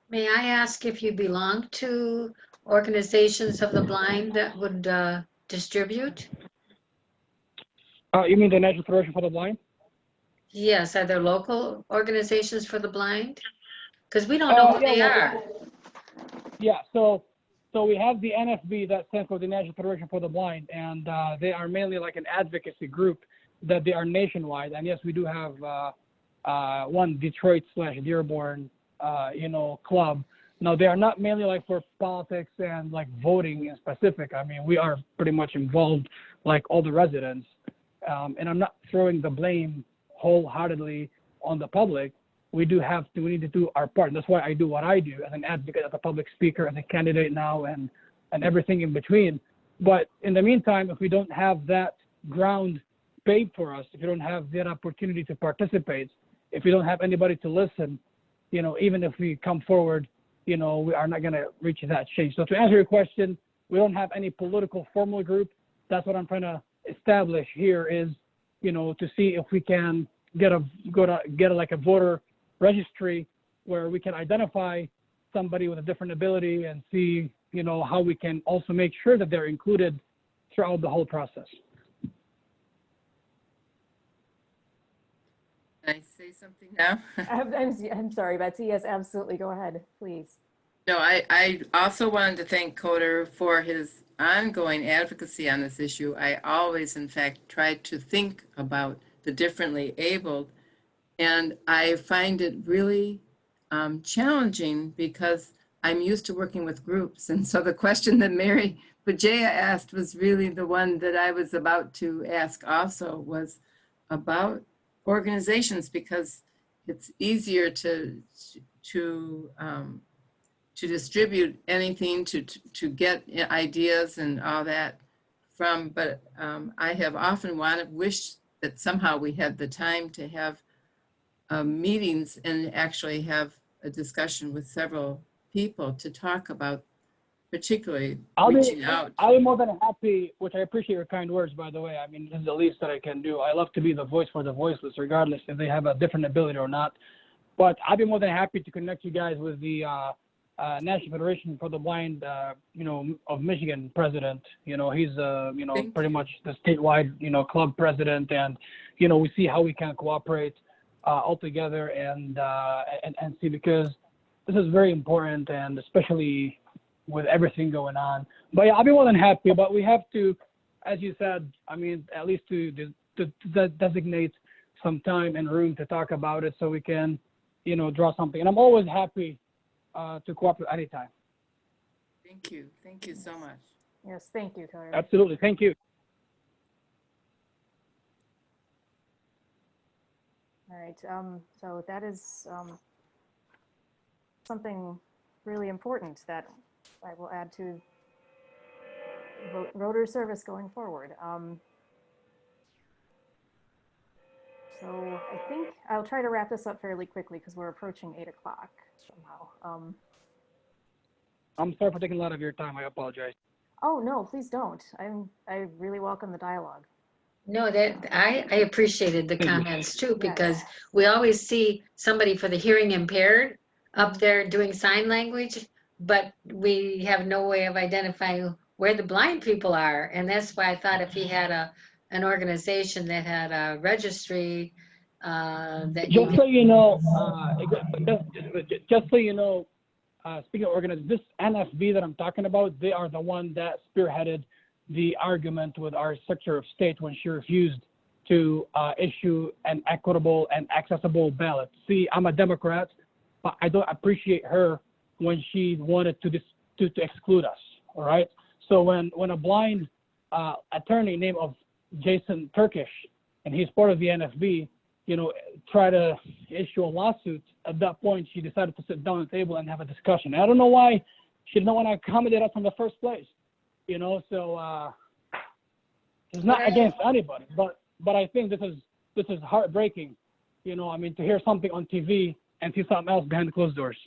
May I ask if you belong to organizations of the blind that would distribute? You mean the National Federation for the Blind? Yes, are there local organizations for the blind? Because we don't know who they are. Yeah, so we have the NFB, that stands for the National Federation for the Blind, and they are mainly like an advocacy group that they are nationwide. And yes, we do have one Detroit/Dearborn, you know, club. Now, they are not mainly like for politics and like voting in specific. I mean, we are pretty much involved like all the residents. And I'm not throwing the blame wholeheartedly on the public. We need to do our part. And that's why I do what I do as an advocate, as a public speaker, as a candidate now, and everything in between. But in the meantime, if we don't have that ground paved for us, if you don't have that opportunity to participate, if you don't have anybody to listen, you know, even if we come forward, you know, we are not going to reach that change. So to answer your question, we don't have any political formal group. That's what I'm trying to establish here is, you know, to see if we can get a voter registry where we can identify somebody with a different ability and see, you know, how we can also make sure that they're included throughout the whole process. Can I say something now? I'm sorry, Betsy. Yes, absolutely. Go ahead, please. No, I also wanted to thank Coder for his ongoing advocacy on this issue. I always, in fact, try to think about the differently abled, and I find it really challenging because I'm used to working with groups. And so the question that Mary Bajaya asked was really the one that I was about to ask also, was about organizations, because it's easier to distribute anything, to get ideas and all that from, but I have often wished that somehow we had the time to have meetings and actually have a discussion with several people to talk about particularly reaching out. I'll be more than happy, which I appreciate your kind words, by the way. I mean, this is the least that I can do. I love to be the voice for the voiceless, regardless if they have a different ability or not. But I'd be more than happy to connect you guys with the National Federation for the Blind, you know, of Michigan president. You know, he's, you know, pretty much the statewide, you know, club president. And, you know, we see how we can cooperate all together and see, because this is very important, and especially with everything going on. But yeah, I'll be more than happy, but we have to, as you said, I mean, at least to designate some time and room to talk about it so we can, you know, draw something. And I'm always happy to cooperate anytime. Thank you. Thank you so much. Yes, thank you, Coder. Absolutely. Thank you. All right, so that is something really important that I will add to voter service going forward. So I think I'll try to wrap this up fairly quickly because we're approaching 8 o'clock somehow. I'm sorry for taking a lot of your time. I apologize. Oh, no, please don't. I really welcome the dialogue. No, that I appreciated the Thank you. comments too, because Yes. we always see somebody for the hearing impaired up there doing sign language, but we have no way of identifying where the blind people are. And that's why I thought if he had an organization that had a registry, that you Just so you know, just so you know, speaking of organization, this NFB that I'm talking about, they are the one that spearheaded the argument with our Secretary of State when she refused to issue an equitable and accessible ballot. See, I'm a Democrat, but I don't appreciate her when she wanted to exclude us. All right. So when a blind attorney named of Jason Turkish, and he's part of the NFB, you know, try to issue a lawsuit, at that point she decided to sit down at the table and have a discussion. I don't know why she didn't want to accommodate us in the first place. You know, so it's not against anybody, but I think this is heartbreaking. You know, I mean, to hear something on TV and see something else behind the closed doors.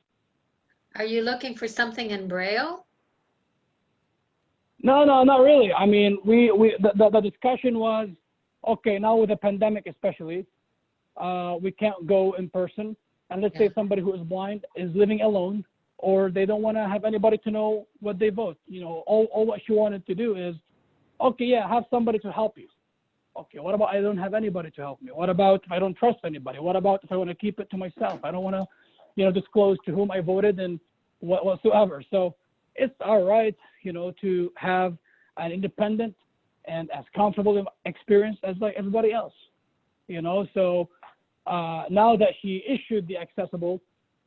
are you looking for something in Braille? No, not really. I mean, the discussion was, okay, now with the pandemic especially, we can't go in person. And let's say somebody who is blind is living alone, or they don't want to have anybody to know what they vote. You know, all what she wanted to do is, okay, yeah, have somebody to help you. Okay, what about I don't have anybody to help me? What about if I don't trust anybody? What about if I want to keep it to myself? I don't want to, you know, disclose to whom I voted and whatsoever. So it's all right, you know, to have an independent and as comfortable experience as like everybody else, you know. So now that she issued the accessible,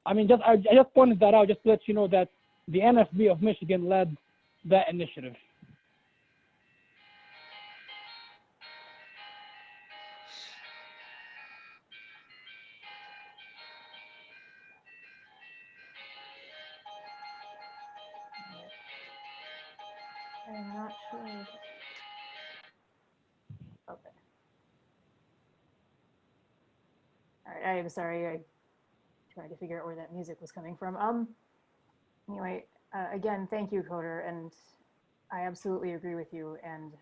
I mean, I just pointed that out just to let you know that the NFB of Michigan led that initiative. I'm not sure. Okay. All right, I'm sorry. I tried to figure out where that music was coming from. Anyway, again, thank you, Coder, and I absolutely agree with you, and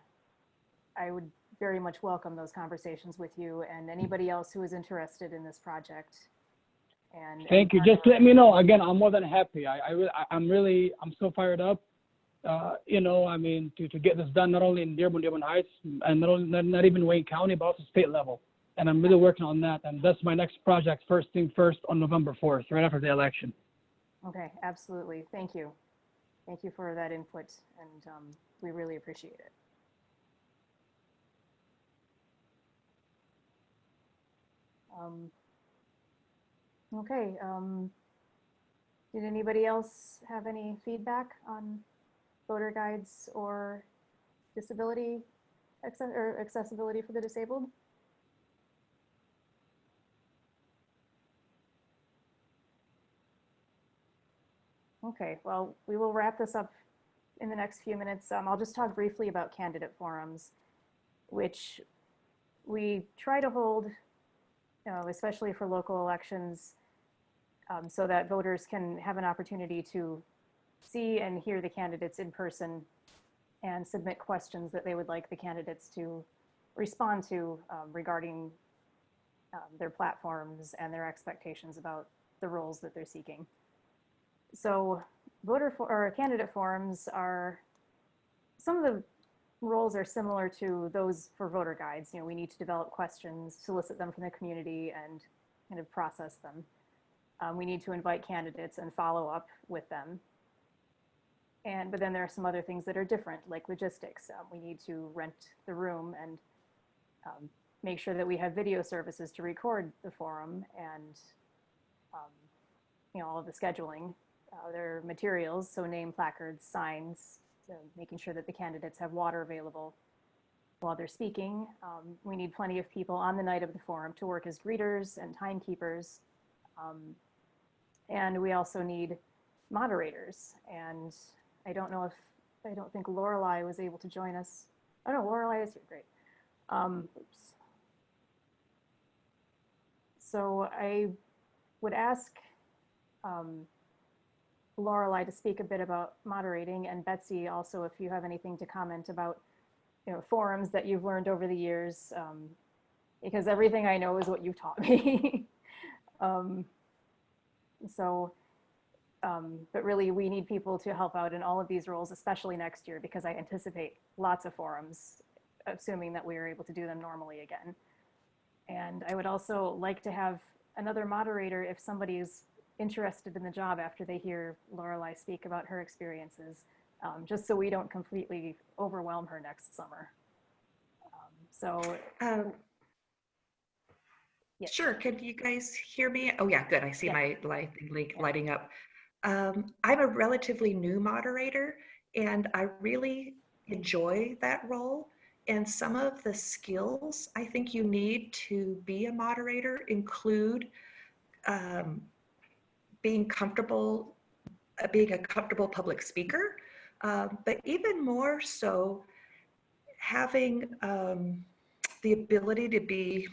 I would very much welcome those conversations with you and anybody else who is interested in this project. And Thank you. Just let me know. Again, I'm more than happy. I'm so fired up. You know, I mean, to get this done not only in Dearborn Heights, and not even Wayne County, but also state level. And I'm really working on that. And that's my next project, first thing first, on November 4th, right after the election. Okay, absolutely. Thank you. Thank you for that input, and we really appreciate it. Okay, did anybody else have any feedback on voter guides or disability or accessibility for the disabled? Okay, well, we will wrap this up in the next few minutes. I'll just talk briefly about candidate forums, which we try to hold, you know, especially for local elections, so that voters can have an opportunity to see and hear the candidates in person and submit questions that they would like the candidates to respond to regarding their platforms and their expectations about the roles that they're seeking. So candidate forums are, some of the roles are similar to those for voter guides. You know, we need to develop questions, solicit them from the community, and kind of process them. We need to invite candidates and follow up with them. But then there are some other things that are different, like logistics. We need to rent the room and make sure that we have video services to record the forum and, all of the scheduling, their materials, so name placards, signs, making sure that the candidates have water available while they're speaking. We need plenty of people on the night of the forum to work as greeters and timekeepers. And we also need moderators. And I don't think Lorelei was able to join us. Oh no, Lorelei is here, great. Oops. So I would ask Lorelei to speak a bit about moderating, and Betsy also, if you have anything to comment about forums that you've learned over the years, because everything I know is what you've taught me. But really we need people to help out in all of these roles, especially next year, because I anticipate lots of forums, assuming that we are able to do them normally again. And I would also like to have another moderator if somebody is interested in the job after they hear Lorelei speak about her experiences, just so we don't completely overwhelm her next summer. Yes. Sure, could you guys hear me? Oh yeah, good, I see my link lighting up. I'm a relatively new moderator, and I really enjoy that role. And some of the skills I think you need to be a moderator include being a comfortable public speaker, but even more so having the ability to be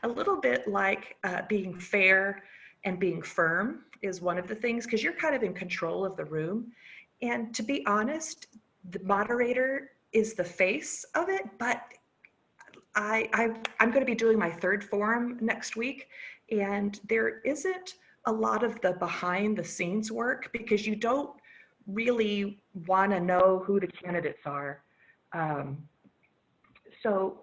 a little bit like being fair and being firm is one of the things, because you're kind of in control of the room. And to be honest, the moderator is the face of it, but I'm going to be doing my third forum next week, and there isn't a lot of the behind the scenes work because you don't really want to know who the candidates are. So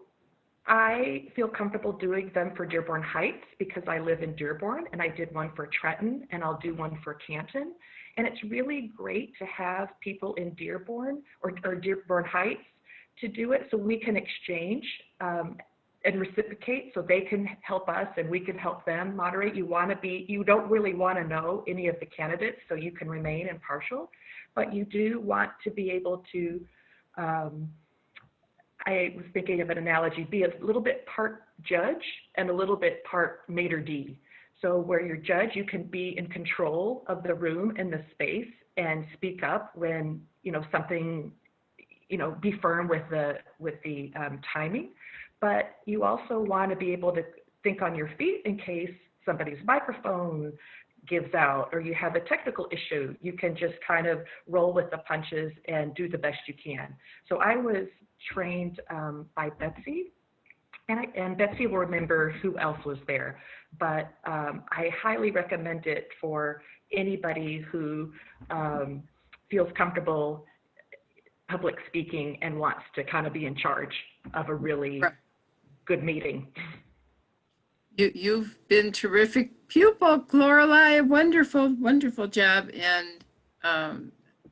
I feel comfortable doing them for Dearborn Heights because I live in Dearborn, and I did one for Trenton, and I'll do one for Canton. And it's really great to have people in Dearborn or Dearborn Heights to do it so we can exchange and reciprocate, so they can help us and we can help them moderate. You don't really want to know any of the candidates, so you can remain impartial, but you do want to be able to, I was thinking of an analogy, be a little bit part judge and a little bit part maitre d'. So where you're judge, you can be in control of the room and the space and speak up when, something, be firm with the timing. But you also want to be able to think on your feet in case somebody's microphone gives out or you have a technical issue. You can just kind of roll with the punches and do the best you can. So I was trained by Betsy, and Betsy will remember who else was there. But I highly recommend it for anybody who feels comfortable public speaking and wants to kind of be in charge of a really good meeting. You've been terrific pupil, Lorelei. Wonderful, wonderful job. And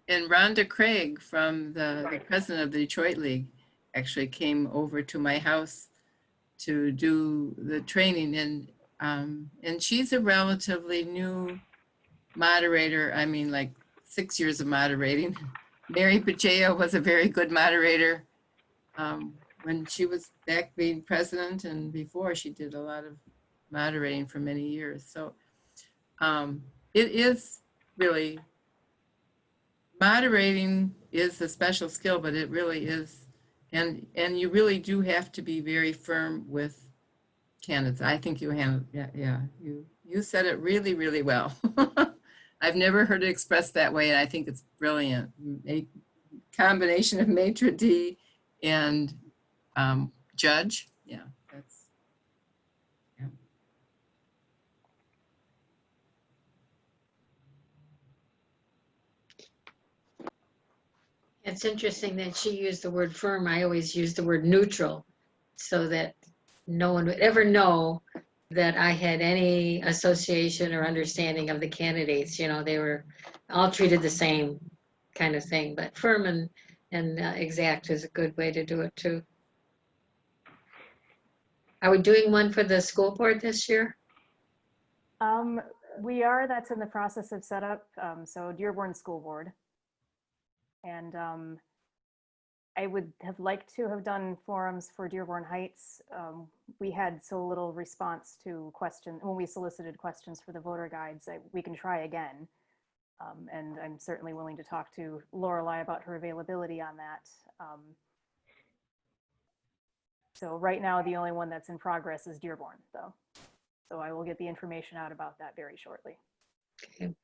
Rhonda Craig from the president of the Detroit League actually came over to my house to do the training, and she's a relatively new moderator. I mean, like 6 years of moderating. Mary Pacheco was a very good moderator when she was back being president, and before she did a lot of moderating for many years. So it is really, moderating is a special skill, but it really is. And you really do have to be very firm with candidates. I think you handled, you said it really, really well. I've never heard it expressed that way, and I think it's brilliant. A combination of maitre d' and judge. Yeah, that's, yeah. It's interesting that she used the word firm. I always use the word neutral, so that no one would ever know that I had any association or understanding of the candidates. They were all treated the same kind of thing, but firm and exact is a good way to do it too. Are we doing one for the school board this year? We are, that's in the process of setup. So Dearborn School Board. And I would have liked to have done forums for Dearborn Heights. We had so little response to questions when we solicited questions for the voter guides. We can try again. And I'm certainly willing to talk to Lorelei about her availability on that. So right now, the only one that's in progress is Dearborn, though. So I will get the information out about that very shortly. Okay.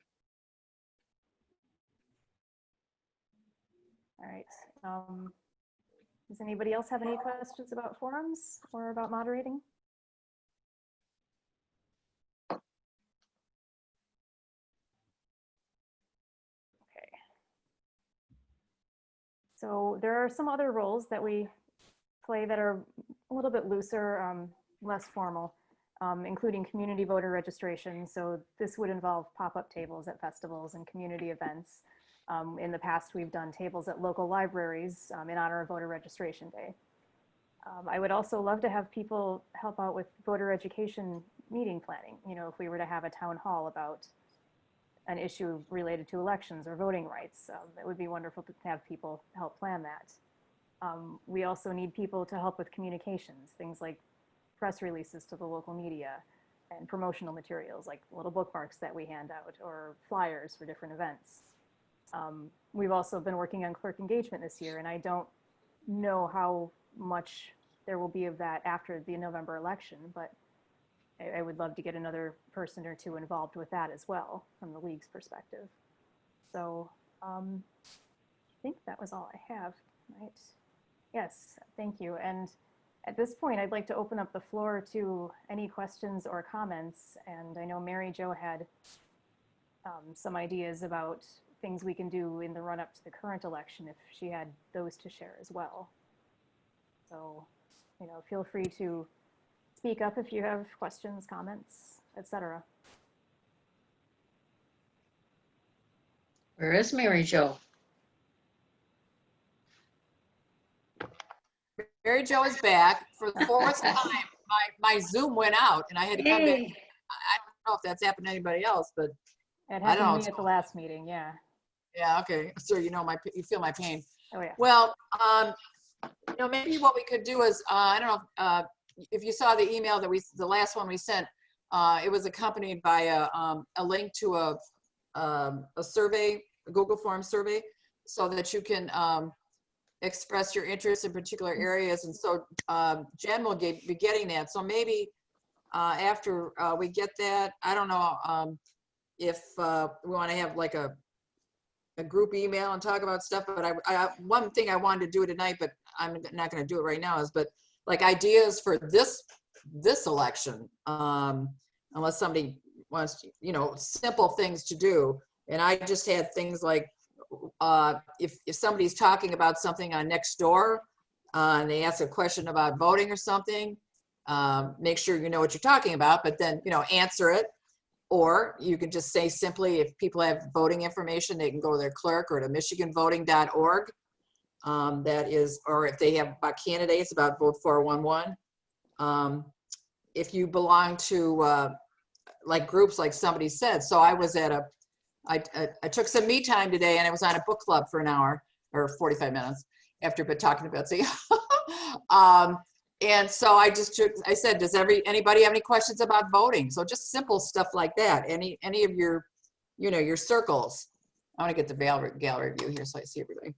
All right. Does anybody else have any questions about forums or about moderating? Okay. So there are some other roles that we play that are a little bit looser, less formal, including community voter registration. So this would involve pop-up tables at festivals and community events. In the past, we've done tables at local libraries in honor of Voter Registration Day. I would also love to have people help out with voter education meeting planning. You know, if we were to have a town hall about an issue related to elections or voting rights, it would be wonderful to have people help plan that. We also need people to help with communications, things like press releases to the local media and promotional materials like little bookmarks that we hand out or flyers for different events. We've also been working on clerk engagement this year, and I don't know how much there will be of that after the November election, but I would love to get another person or two involved with that as well from the league's perspective. So I think that was all I have, right? Yes, thank you. And at this point, I'd like to open up the floor to any questions or comments. And I know Mary Jo had some ideas about things we can do in the run up to the current election if she had those to share as well. So, you know, feel free to speak up if you have questions, comments, etc. Where is Mary Jo? Mary Jo is back for the fourth time. My Zoom went out and I had to come back. I don't know if that's happened to anybody else, but It I don't know. happened to me at the last meeting, yeah. Yeah, okay. So you know you feel my pain. Oh yeah. Well, you know, maybe what we could do is I don't know if you saw the email that the last one we sent. It was accompanied by a link to a survey, a Google Form survey, so that you can express your interest in particular areas. And so Jen will be getting that. So maybe after we get that, I don't know if we want to have like a group email and talk about stuff, but I one thing I wanted to do tonight, but I'm not going to do it right now, is but like ideas for this election, unless somebody wants to, you know, simple things to do. And I just had things like if somebody's talking about something on Nextdoor and they ask a question about voting or something, make sure you know what you're talking about, but then, you know, answer it. Or you can just say simply, if people have voting information, they can go to their clerk or to michiganvoting.org. That is, or if they have about candidates about Vote 411. If you belong to like groups, like somebody said, so I was at I took some me time today and I was on a book club for an hour or 45 minutes after talking to Betsy. And so I said, does anybody have any questions about voting? So just simple stuff like that. Any of your, you know, your circles. I want to get the gallery view here so I see everybody.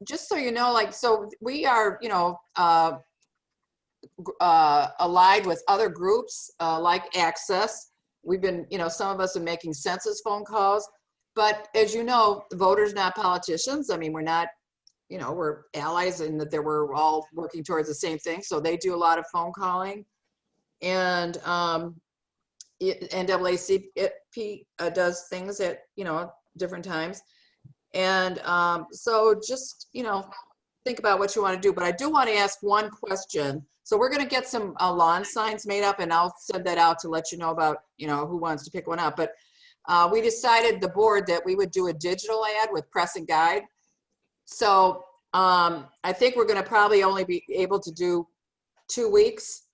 Just so you know, like, so we are, you know, allied with other groups like Access. We've been, you know, some of us are making census phone calls, but as you know, voters, not politicians. I mean, we're not, you know, we're allies in that we're all working towards the same thing. So they do a lot of phone calling, and NAACP does things at, you know, different times. And so just, you know, think about what you want to do. But I do want to ask one question. So we're going to get some lawn signs made up, and I'll send that out to let you know about, you know, who wants to pick one up. But we decided, the board, that we would do a digital ad with press and guide. So I think we're gonna probably only be able to do 2 weeks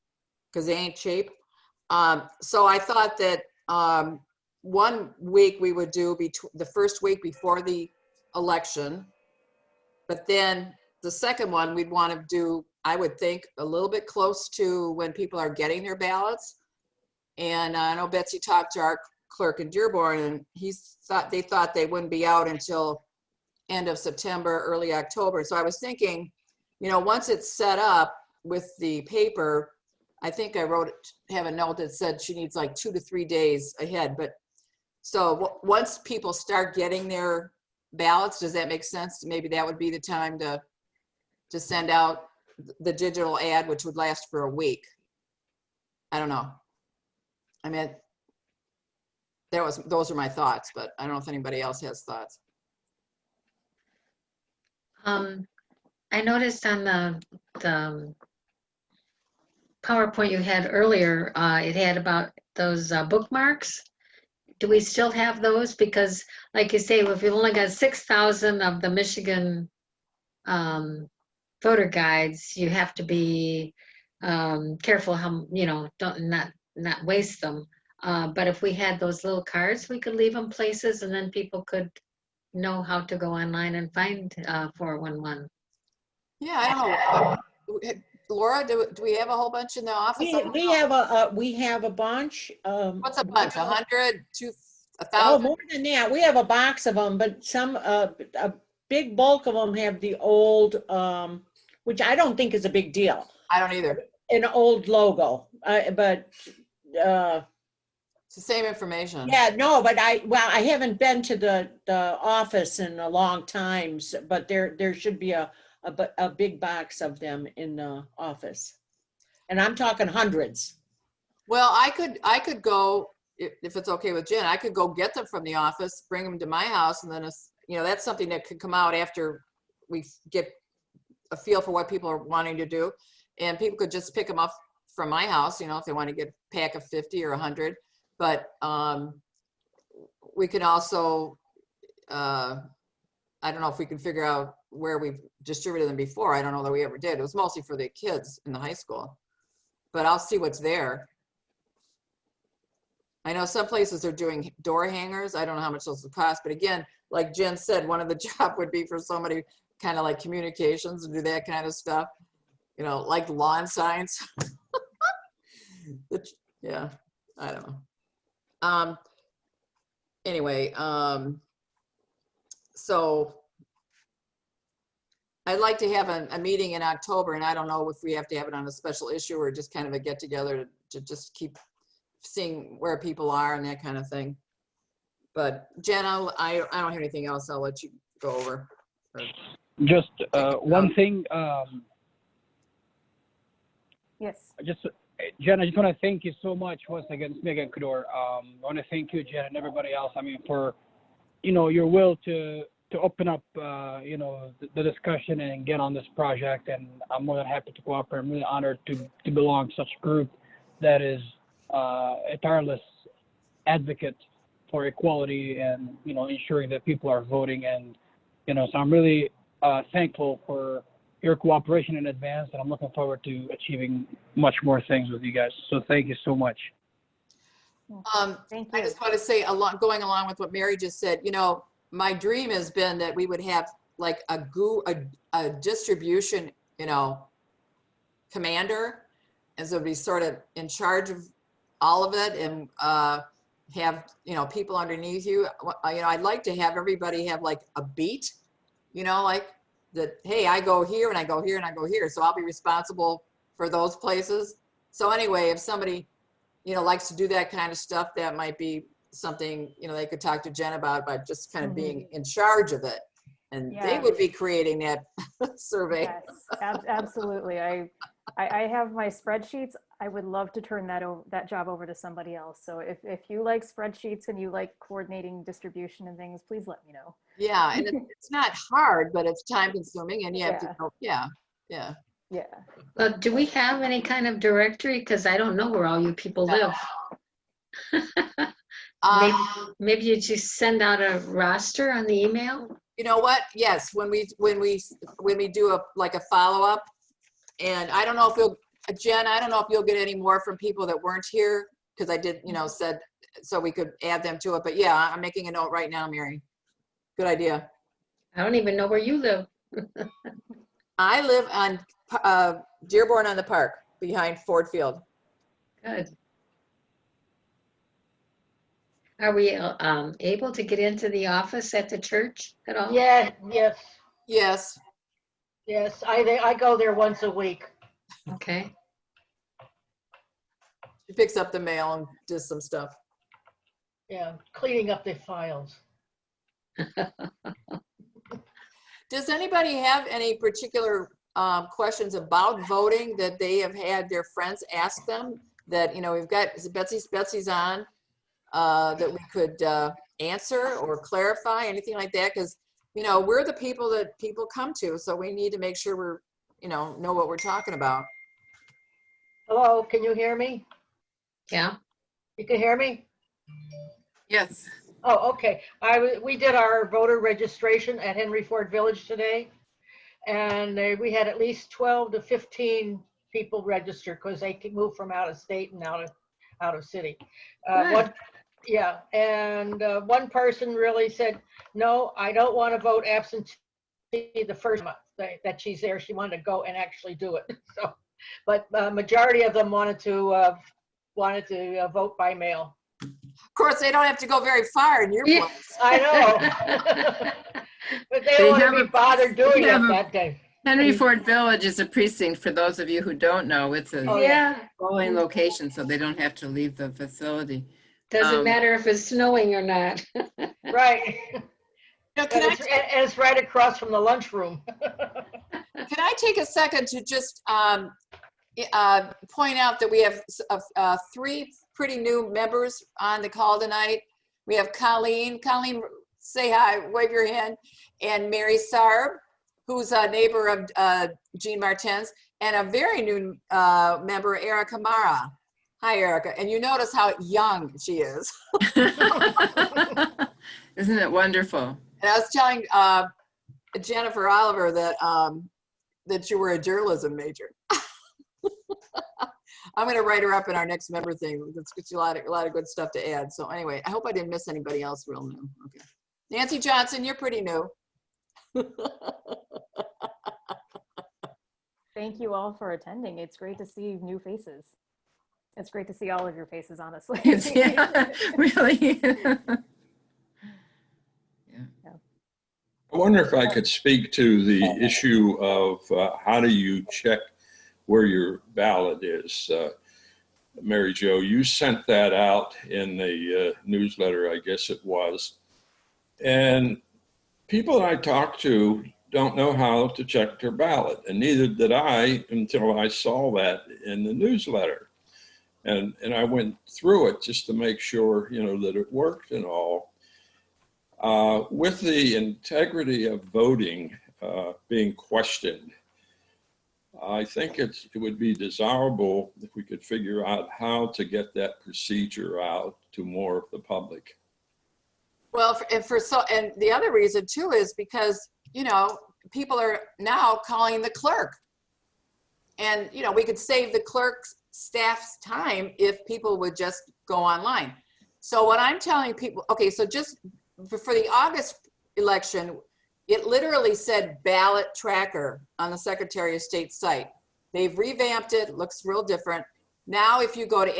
because they ain't cheap. So I thought that 1 week we would do the first week before the election. But then the second one we'd want to do, I would think, a little bit close to when people are getting their ballots. And I know Betsy talked to our clerk in Dearborn, and they thought they wouldn't be out until end of September, early October. So I was thinking, you know, once it's set up with the paper, I think I have a note that said she needs like 2 to 3 days ahead. But so once people start getting their ballots, does that make sense? Maybe that would be the time to send out the digital ad, which would last for a week. I don't know. I mean, those are my thoughts, but I don't know if anybody else has thoughts. I noticed on the PowerPoint you had earlier, it had about those bookmarks. Do we still have those? Because like you say, if we've only got 6,000 of the Michigan voter guides, you have to be careful how, you know, not waste them. But if we had those little cards, we could leave them places and then people could know how to go online and find 411. Yeah, I don't know. Laura, do we have a whole bunch in the office? We have a bunch. What's a bunch? 100, 2, Oh, 1,000? more than that. We have a box of them, but some a big bulk of them have the old, which I don't think is a big deal. I don't either. An old logo, but it's the same information. yeah, no, but I haven't been to the office in a long time, but there should be a big box of them in the office, and I'm talking hundreds. Well, I could go, if it's okay with Jen, I could go get them from the office, bring them to my house, and then you know, that's something that could come out after we get a feel for what people are wanting to do, and people could just pick them up from my house, you know, if they want to get a pack of 50 or 100. But we can also, I don't know if we can figure out where we've distributed them before. I don't know that we ever did. It was mostly for the kids in the high school, but I'll see what's there. I know some places are doing door hangers. I don't know how much those will cost, but again, like Jen said, one of the job would be for somebody kind of like communications and do that kind of stuff, you know, like lawn signs. Yeah, I don't know. Anyway, so I'd like to have a meeting in October, and I don't know if we have to have it on a special issue or just kind of a get together to just keep seeing where people are and that kind of thing. But Jen, I don't have anything else. I'll let you go over. Just one thing. Yes. Jen, I just want to thank you so much once again, it's Megan Kudor. I want to thank you, Jen, and everybody else. I mean, for, you know, your will to open up, you know, the discussion and get on this project. And I'm more than happy to cooperate. I'm really honored to belong to such a group that is a tireless advocate for equality and, you know, ensuring that people are voting. And, you know, so I'm really thankful for your cooperation in advance, and I'm looking forward to achieving much more things with you guys. So thank you so much. Thank you. I just want to say, going along with what Mary just said, you know, my dream has been that we would have like a distribution, you know, commander, and so be sort of in charge of all of it, and have, you know, people underneath you. You know, I'd like to have everybody have like a beat, you know, like that, hey, I go here and I go here and I go here, so I'll be responsible for those places. So anyway, if somebody, you know, likes to do that kind of stuff, that might be something, you know, they could talk to Jen about just kind of being in charge of it, and they would be creating that survey. Yes, absolutely. I have my spreadsheets. I would love to turn that job over to somebody else. So if you like spreadsheets and you like coordinating distribution and things, please let me know. Yeah, and it's not hard, but it's time consuming, and you have to go, yeah. Do we have any kind of directory? Because I don't know where all you people live. Maybe you just send out a roster on the email? You know what? Yes, when we do a follow-up, and I don't know if you'll, Jen, I don't know if you'll get any more from people that weren't here, because I did, said, so we could add them to it. But yeah, I'm making a note right now, Mary. Good idea. I don't even know where you live. I live on Dearborn on the Park, behind Ford Field. Good. Are we able to get into the office at the church at all? Yeah, yes, Yes. yes. I go there once a week. Okay. She picks up the mail and does some stuff. Yeah, cleaning up the files. Does anybody have any particular questions about voting that they have had their friends ask them? That, we've got, is it Betsy's on, that we could answer or clarify, anything like that? Because, we're the people that people come to, so we need to make sure we're, know what we're talking about. Hello, can you hear me? Yeah. You can hear me? Yes. Oh, okay. We did our voter registration at Henry Ford Village today, and we had at least 12 to 15 people register because they can move from out of state and out of city. Yeah, and one person really said, no, I don't want to vote absentee the first month that she's there. She wanted to go and actually do it. So, but majority of them wanted to vote by mail. Of course, they don't have to go very far in your place. I know. But they don't want to be bothered doing it that day. Henry Ford Village is a precinct, for those of you who don't know. It's a polling location, so they don't have to leave the facility. Doesn't matter if it's snowing or not. Right. And it's right across from the lunchroom. Can I take a second to just point out that we have 3 pretty new members on the call tonight. We have Colleen. Colleen, say hi, wave your hand. And Mary Sarb, who's a neighbor of Jean Martin's, and a very new member, Erica Mara. Hi, Erica. And you notice how young she is. Isn't it wonderful? And I was telling Jennifer Oliver that that you were a journalism major. I'm going to write her up in our next member thing. It's a lot of good stuff to add. So anyway, I hope I didn't miss anybody else real new. Okay. Nancy Johnson, you're pretty new. Thank you all for attending. It's great to see new faces. It's great to see all of your faces, honestly. Yeah, really. I wonder if I could speak to the issue of how do you check where your ballot is. Mary Jo, you sent that out in the newsletter, I guess it was. And people that I talk to don't know how to check their ballot, and neither did I until I saw that in the newsletter. And I went through it just to make sure, that it worked and all. With the integrity of voting being questioned, I think it would be desirable if we could figure out how to get that procedure out to more of the public. Well, and the other reason too is because, people are now calling the clerk. And, we could save the clerk's staff's time if people would just go online. So what I'm telling people, okay, so just for the August election, it literally said ballot tracker on the Secretary of State site. They've revamped it, looks real different. Now, if you go to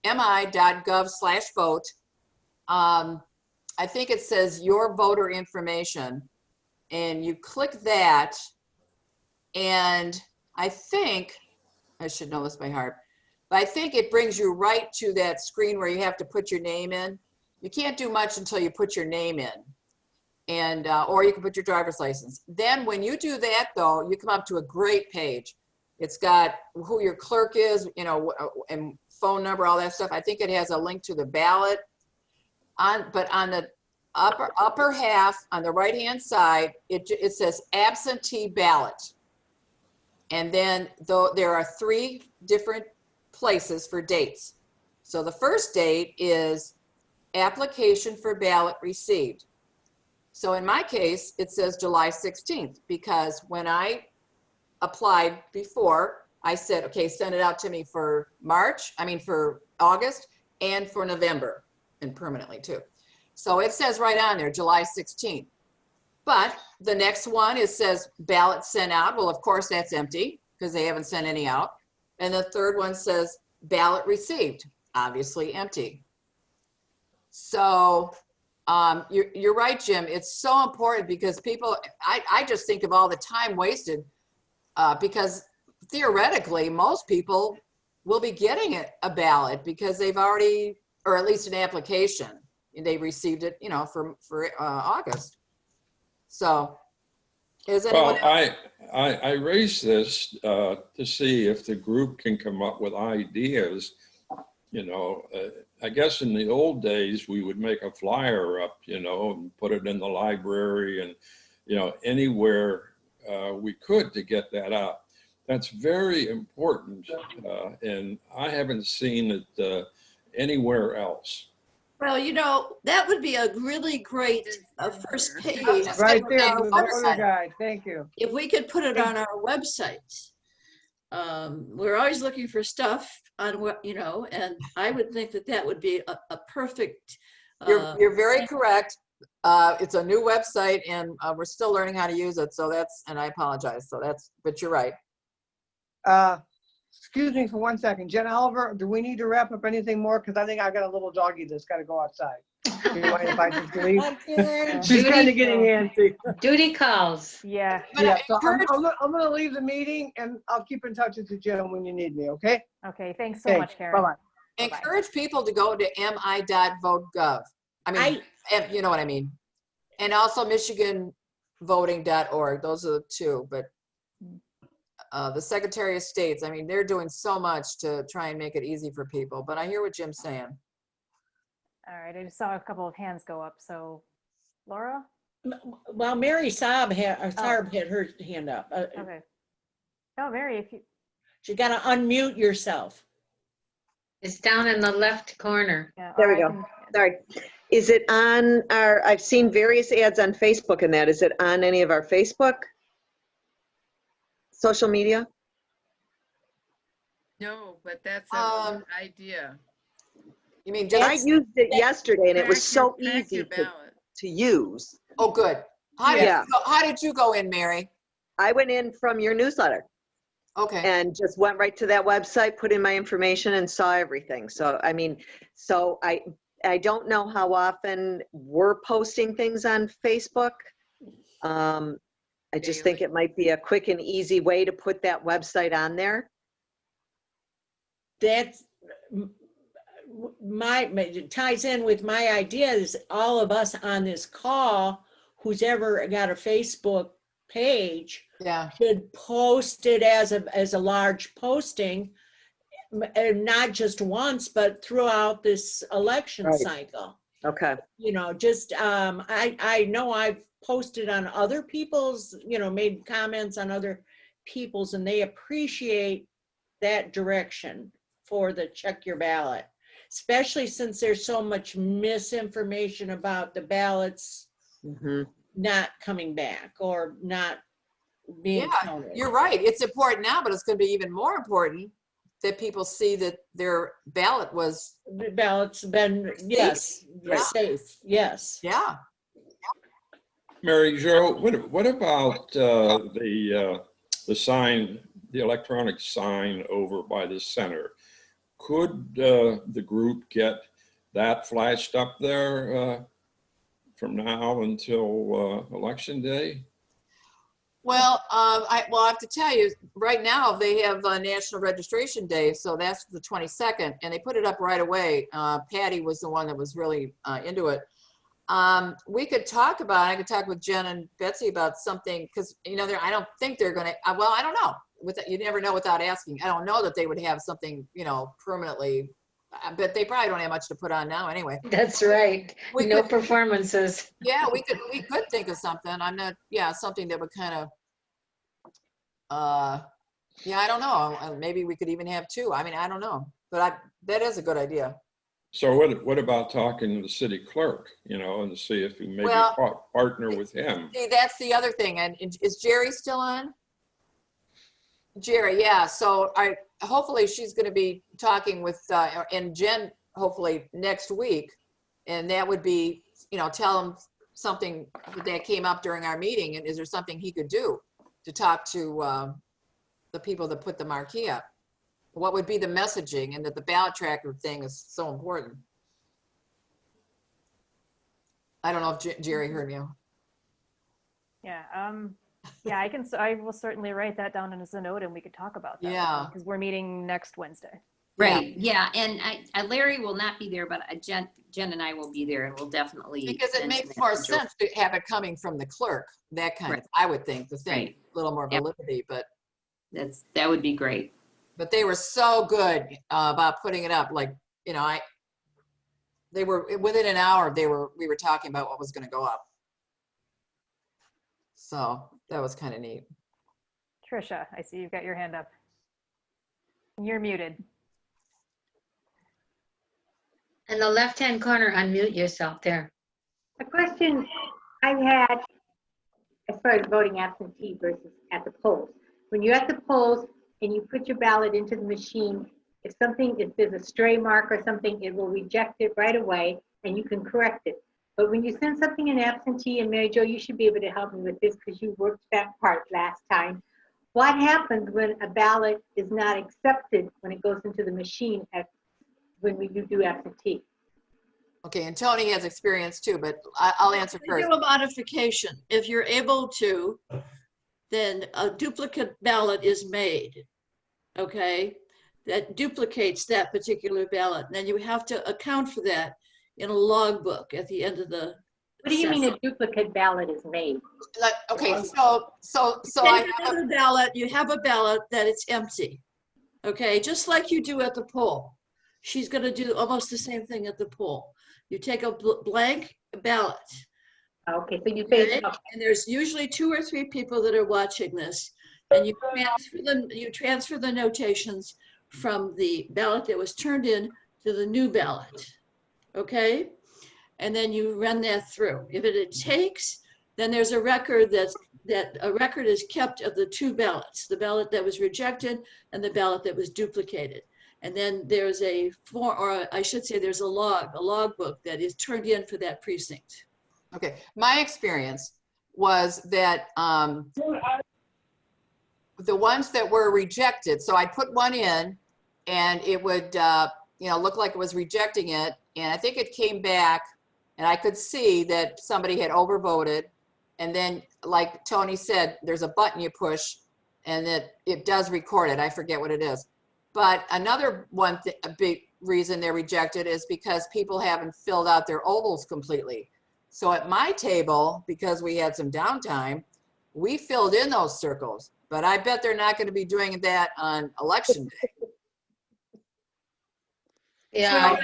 mi.gov/vote, I think it says your voter information, and you click that, and I think, I should know this by heart, but I think it brings you right to that screen where you have to put your name in. You can't do much until you put your name in, and or you can put your driver's license. Then when you do that, though, you come up to a great page. It's got who your clerk is, and phone number, all that stuff. I think it has a link to the ballot. But on the upper half, on the right-hand side, it says absentee ballot. And then there are 3 different places for dates. So the first date is application for ballot received. So in my case, it says July 16th, because when I applied before, I said, okay, send it out to me for for August and for November, and permanently too. So it says right on there, July 16th. But the next one, it says ballot sent out. Well, of course, that's empty because they haven't sent any out. And the third one says ballot received, obviously empty. So you're right, Jim. It's so important because people, I just think of all the time wasted because theoretically, most people will be getting a ballot because they've already, or at least an application, and they received it, for August. So, is anyone? Well, I raised this to see if the group can come up with ideas. I guess in the old days we would make a flyer up, and put it in the library and, anywhere we could to get that out. That's very important, and I haven't seen it anywhere else. Well, that would be a really great first page. Right on there, our the voter website. guide. Thank you. If we could put it on our website. We're always looking for stuff on what, and I would think that would be a perfect. You're very correct. It's a new website and we're still learning how to use it. So and I apologize. But you're right. Excuse me for 1 second. Jen Oliver, do we need to wrap up anything more? Because I think I got a little doggy that's got to go outside. You mind if I just leave? She's kind of getting antsy. Duty calls. Yeah. Yeah, so I'm going to leave the meeting and I'll keep in touch with you, Jen, when you need me, okay? Okay, thanks so much, Karen. Bye-bye. Encourage people to go to mi.votegov. You know what I mean. And also michiganvoting.org. Those are the two, but the Secretary of State's, they're doing so much to try and make it easy for people, but I hear what Jim's saying. All right, I just saw a couple of hands go up. So, Laura? Well, Mary Saab had her hand up. Okay. Oh, Mary, if you... You got to unmute yourself. It's down in the left corner. Yeah, there we go. Sorry. Is it on I've seen various ads on Facebook and that. Is it on any of our Facebook social media? No, but that's a good idea. You mean I used it yesterday and it was so easy to use. Oh, good. How did you go in, Mary? I went in from your newsletter. Okay. And just went right to that website, put in my information and saw everything. So, I don't know how often we're posting things on Facebook. I just think it might be a quick and easy way to put that website on there. That's it ties in with my idea is all of us on this call, who's ever got a Facebook page, should post it as a large posting, and not just once, but throughout this election cycle. Okay. I know I've posted on other people's, made comments on other people's, and they appreciate that direction for the check your ballot, especially since there's so much misinformation about the ballots not coming back or not being counted. You're right. It's important now, but it's going to be even more important that people see that their ballot's been safe. Yes. Yeah. Mary Jo, what about the sign, the electronic sign over by the center? Could the group get that flashed up there from now until election day? Well, I have to tell you, right now they have National Registration Day, so that's the 22nd, and they put it up right away. Patty was the one that was really into it. We could talk about, I could talk with Jen and Betsy about something, because, I don't think they're going to, I don't know. You never know without asking. I don't know that they would have something, permanently, but they probably don't have much to put on now anyway. That's right. No performances. Yeah, we could think of something. Something that would kind of, I don't know. Maybe we could even have two. I don't know, but that is a good idea. So what about talking to the city clerk, you know, and to see if you maybe Well, partner with him? See, that's the other thing. And is Jerry still on? Jerry, yeah. So hopefully she's going to be talking with, and Jen, hopefully next week. And that would be, you know, tell him something that came up during our meeting. And is there something he could do to talk to the people that put the marquee up? What would be the messaging, and that the ballot tracker thing is so important? I don't know if Jerry heard you. Yeah, yeah, I will certainly write that down as a note and we could talk about that. Yeah. Because we're meeting next Wednesday. Right, yeah, and Larry will not be there, but Jen and I will be there, and we'll definitely. Because it mention makes that more to George. sense to have it coming from the clerk, that kind of, I would think, the thing, Right. a little more Yep. validity, but. That would be great. But they were so good about putting it up. Like, you know, they were within an hour, we were talking about what was going to go up. So that was kind of neat. Trisha, I see you've got your hand up. You're muted. In the left-hand corner, unmute yourself there. A question I had as far as voting absentee versus at the polls. When you're at the polls and you put your ballot into the machine, if there's a stray mark or something, it will reject it right away and you can correct it. But when you send something in absentee, and Mary Jo, you should be able to help me with this because you worked that part last time. What happens when a ballot is not accepted when it goes into the machine when we do absentee? Okay, and Tony has experience too, but I'll answer We first. do a modification. If you're able to, then a duplicate ballot is made, okay? That duplicates that particular ballot. And then you have to account for that in a logbook at the end of the. What do you mean a duplicate ballot is made? Like, okay, so Take another ballot, you have a ballot that it's empty, okay? Just like you do at the poll. She's gonna do almost the same thing at the poll. You take a blank ballot. Okay, so you say, okay? And there's usually 2 or 3 people that are watching this, and you transfer the notations from the ballot that was turned in to the new ballot, okay? And then you run that through. If it takes, then there's a record that a record is kept of the 2 ballots, the ballot that was rejected and the ballot that was duplicated. And then there's a form, or I should say there's a logbook that is turned in for that precinct. Okay, my experience was that the ones that were rejected, so I put one in and it would you know, look like it was rejecting it, and I think it came back and I could see that somebody had overvoted, and then like Tony said, there's a button you push and it does record it. I forget what it is. But another a big reason they're rejected is because people haven't filled out their ovals completely. So at my table, because we had some downtime, we filled in those circles, but I bet they're not going to be doing that on election day. Yeah.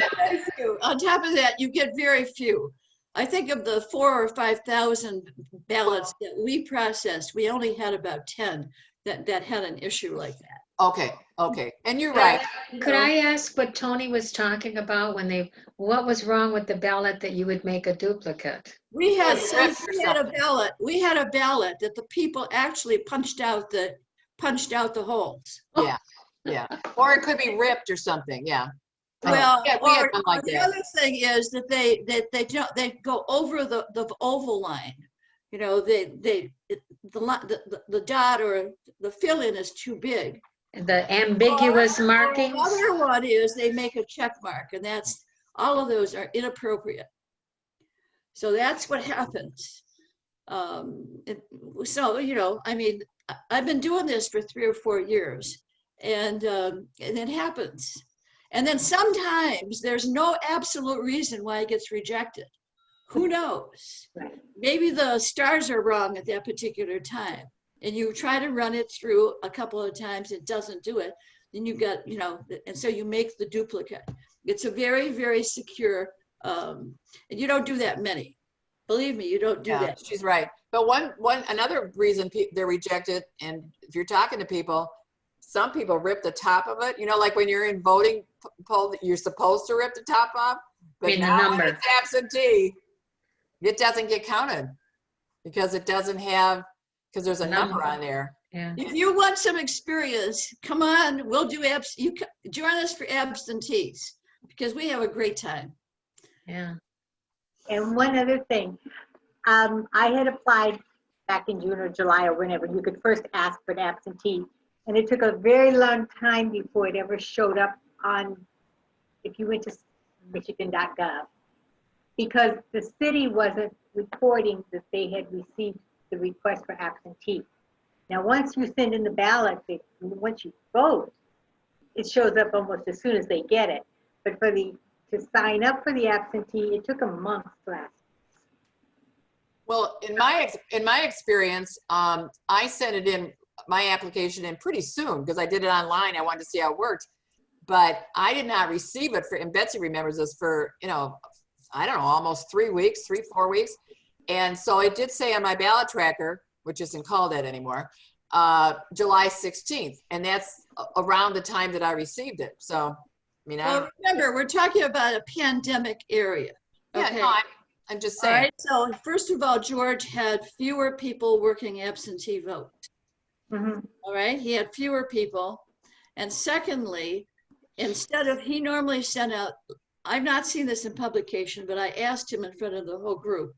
So, on top of that, you get very few. I think of the 4,000 or 5,000 ballots that we processed, we only had about 10 that had an issue like that. Okay, okay, and you're right. Could I ask what Tony was talking about what was wrong with the ballot that you would make a duplicate? We had a ballot. We had a ballot that the people actually punched out the holes. Yeah, yeah. Or it could be ripped or something. Yeah. Well, yeah, we had something like the that. other thing is that they go over the oval line. You know, the dot or the fill-in is too big. The ambiguous markings? The other one is they make a check mark, and all of those are inappropriate. So that's what happens. So, you know, I mean, I've been doing this for 3 or 4 years, and it happens. And then sometimes there's no absolute reason why it gets rejected. Who knows? Maybe the stars are wrong at that particular time. And you try to run it through a couple of times, it doesn't do it. Then you got, you know, and so you make the duplicate. It's a very, very secure, and you don't do that many. Believe me, you don't do that. She's right. But another reason they're rejected, and if you're talking to people, some people rip the top of it. You know, like when you're in voting pull, you're supposed to rip the top off. But mean the now when number. it's absentee, it doesn't get counted because it doesn't have, because there's a number on there. Yeah. If you want some experience, come on, we'll do join us for absentees because we have a great time. Yeah. And one other thing, I had applied back in June or July or whenever you could first ask for an absentee. And it took a very long time before it ever showed up on, if you went to michigan.gov, because the city wasn't reporting that they had received the request for absentee. Now, once you send in the ballot, once you vote, it shows up almost as soon as they get it. But to sign up for the absentee, it took a month last. Well, in my experience, I sent it in, my application in pretty soon because I did it online. I wanted to see how it worked, but I did not receive it and Betsy remembers this for, I don't know, almost 3 weeks, 4 weeks. And so it did say on my ballot tracker, which isn't called that anymore, July 16th. And that's around the time that I received it. So, Well, remember, we're talking about a pandemic area. Yeah, Okay. no, I'm just saying. All right, so first of all, George had fewer people working absentee vote. All right, he had fewer people. And secondly, he normally sent out, I've not seen this in publication, but I asked him in front of the whole group,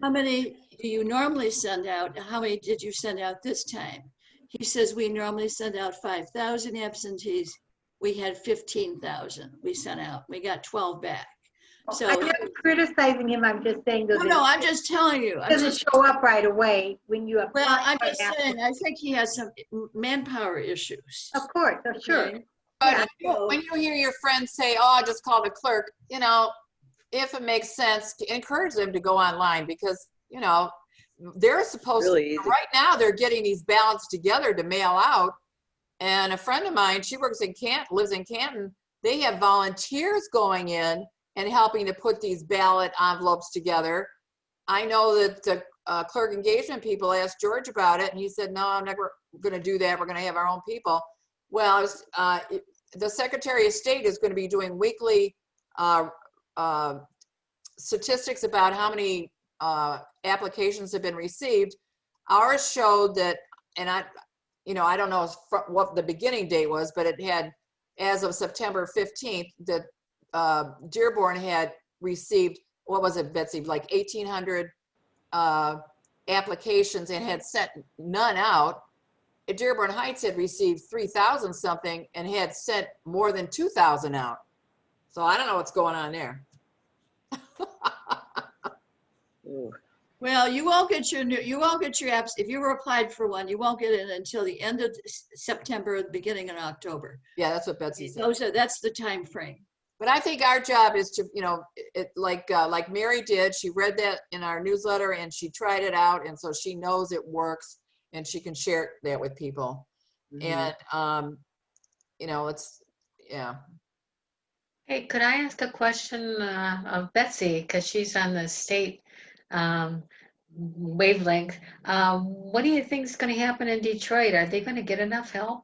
how many do you normally send out? How many did you send out this time? He says, we normally send out 5,000 absentees. We had 15,000 we sent out. We got 12 back. So I'm not criticizing him, I'm just saying. No, I'm just telling you. It doesn't show up right away when you apply. Well, I'm just saying, I think he has some manpower issues. Of course, sure. Okay? But when you hear your friends say, oh, I just call the clerk, if it makes sense, to encourage them to go online because, they're supposed to, right now they're getting these ballots together to mail out. And a friend of mine, she works in Canton, lives in Canton, they have volunteers going in and helping to put these ballot envelopes together. I know that the clerk engagement people asked George about it and he said, no, I'm never gonna do that. We're gonna have our own people. Well, the Secretary of State is gonna be doing weekly statistics about how many applications have been received. Ours showed that, and I don't know what the beginning date was, but it had, as of September 15th, that Dearborn had received, what was it, Betsy, like 1,800 applications and had sent none out. Dearborn Heights had received 3,000 something and had sent more than 2,000 out. So I don't know what's going on there. Well, you won't get your apps. If you were applied for one, you won't get it until the end of September, the beginning of October. Yeah, that's what Betsy said. That's the time frame. But I think our job is to, like Mary did, she read that in our newsletter and she tried it out. And so she knows it works and she can share that with people. And, yeah. Hey, could I ask a question of Betsy, because she's on the state wavelength. What do you think is going to happen in Detroit? Are they going to get enough help?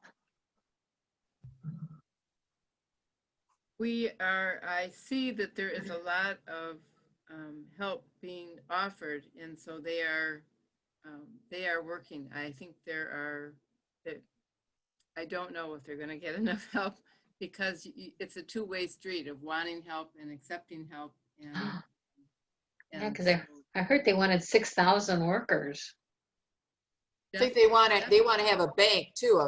I see that there is a lot of help being offered, and so they are working. I think I don't know if they're going to get enough help because it's a two-way street of wanting help and accepting help. Yeah, because I heard they wanted 6,000 workers. I think they want to have a bank too,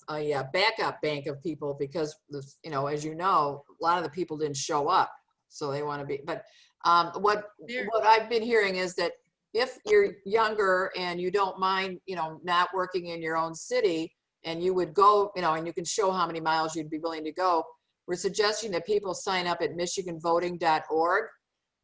a backup bank of people because, as you know, a lot of the people didn't show up, so they want to be. But what I've been hearing is that if you're younger and you don't mind, not working in your own city, and you would go, and you can show how many miles you'd be willing to go, we're suggesting that people sign up at michiganvoting.org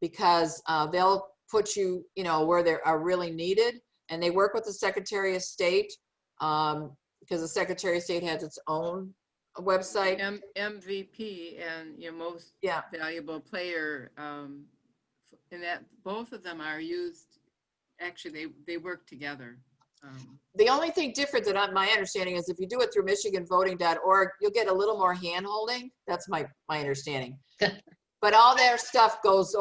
because they'll put you, where they are really needed. And they work with the Secretary of State because the Secretary of State has its own website. MVP and your most valuable player, and that both of them are used. Actually, they work together. The only thing different that my understanding is if you do it through michiganvoting.org, you'll get a little more hand-holding. That's my understanding. But all their stuff goes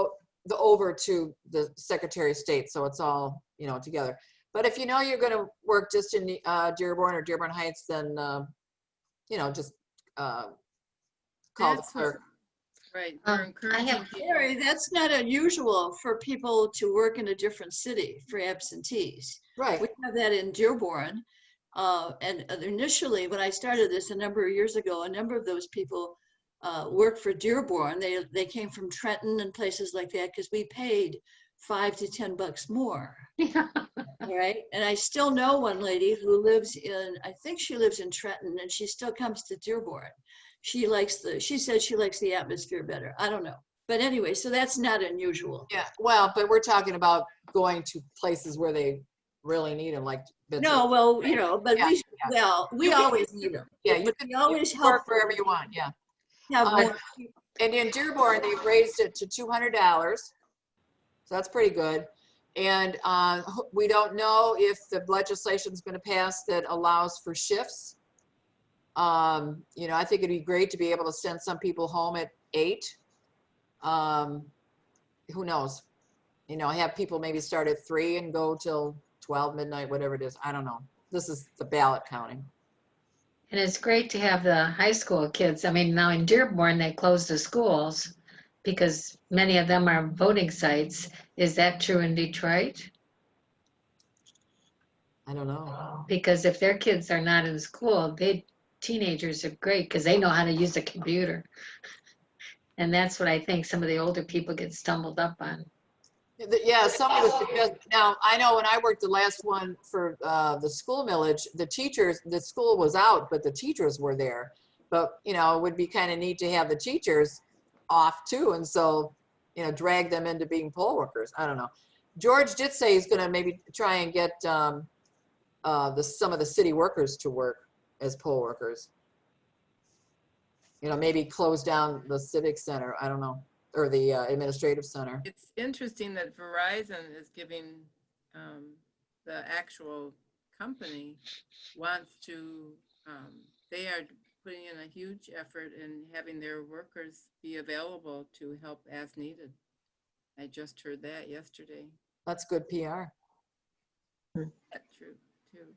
over to the Secretary of State, so it's all, you know, together. But if you know you're going to work just in Dearborn or Dearborn Heights, then, you know, just call the clerk. Right, we're encouraging people. Mary, that's not unusual for people to work in a different city for absentees. Right. We have that in Dearborn. And initially, when I started this a number of years ago, a number of those people worked for Dearborn. They came from Trenton and places like that because we paid $5 to $10 more. All right. And I still know one lady who lives in, I think she lives in Trenton, and she still comes to Dearborn. She says she likes the atmosphere better. I don't know. But anyway, so that's not unusual. Yeah, well, but we're talking about going to places where they really need them, like. No, well, you know, but Yeah, we always need them. Yeah, but we always help work wherever you want, yeah. And in Dearborn, they've raised it to $200. So that's pretty good. And we don't know if the legislation's going to pass that allows for shifts. You know, I think it'd be great to be able to send some people home at 8. Who knows? You know, have people maybe start at 3 and go till 12 midnight, whatever it is. I don't know. This is the ballot counting. And it's great to have the high school kids. I mean, now in Dearborn, they closed the schools because many of them are voting sites. Is that true in Detroit? I don't know. Because if their kids are not in school, teenagers are great because they know how to use a computer. And that's what I think some of the older people get stumbled up on. Yeah, somebody was suggesting. Now, I know when I worked the last one for the school millage, the school was out, but the teachers were there. But, you know, it would be kind of neat to have the teachers off too. And so, you know, drag them into being poll workers. I don't know. George did say he's going to maybe try and get some of the city workers to work as poll workers. You know, maybe close down the civic center. I don't know. Or the administrative center. It's interesting that Verizon is giving the actual company wants to, they are putting in a huge effort in having their workers be available to help as needed. I just heard that yesterday. That's good PR. That's true too.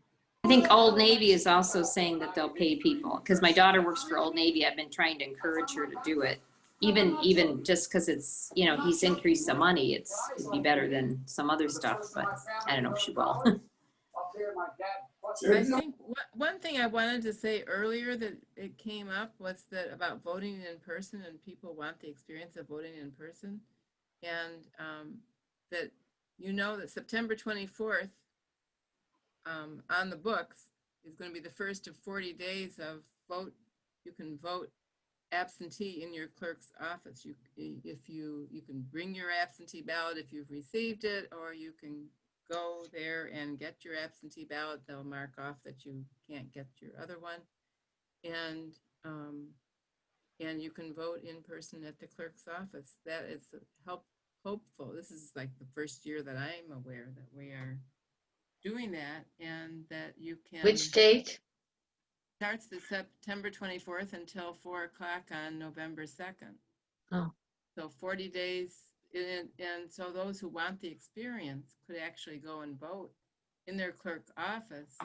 I think Old Navy is also saying that they'll pay people because my daughter works for Old Navy. I've been trying to encourage her to do it. Even just because it's, you know, he's increased the money, it'd be better than some other stuff, but I don't know if she will. I think one thing I wanted to say earlier that it came up was that about voting in person, and people want the experience of voting in person. And that, you know, that September 24th on the books is going to be the first of 40 days of vote. You can vote absentee in your clerk's office. You can bring your absentee ballot if you've received it, or you can go there and get your absentee ballot. They'll mark off that you can't get your other one, and you can vote in person at the clerk's office. That is hopeful. This is like the first year that I'm aware that we are doing that, and that you can. Which date? Starts the September 24th until 4 o'clock on November 2nd. Oh. So 40 days, and so those who want the experience could actually go and vote in their clerk's office,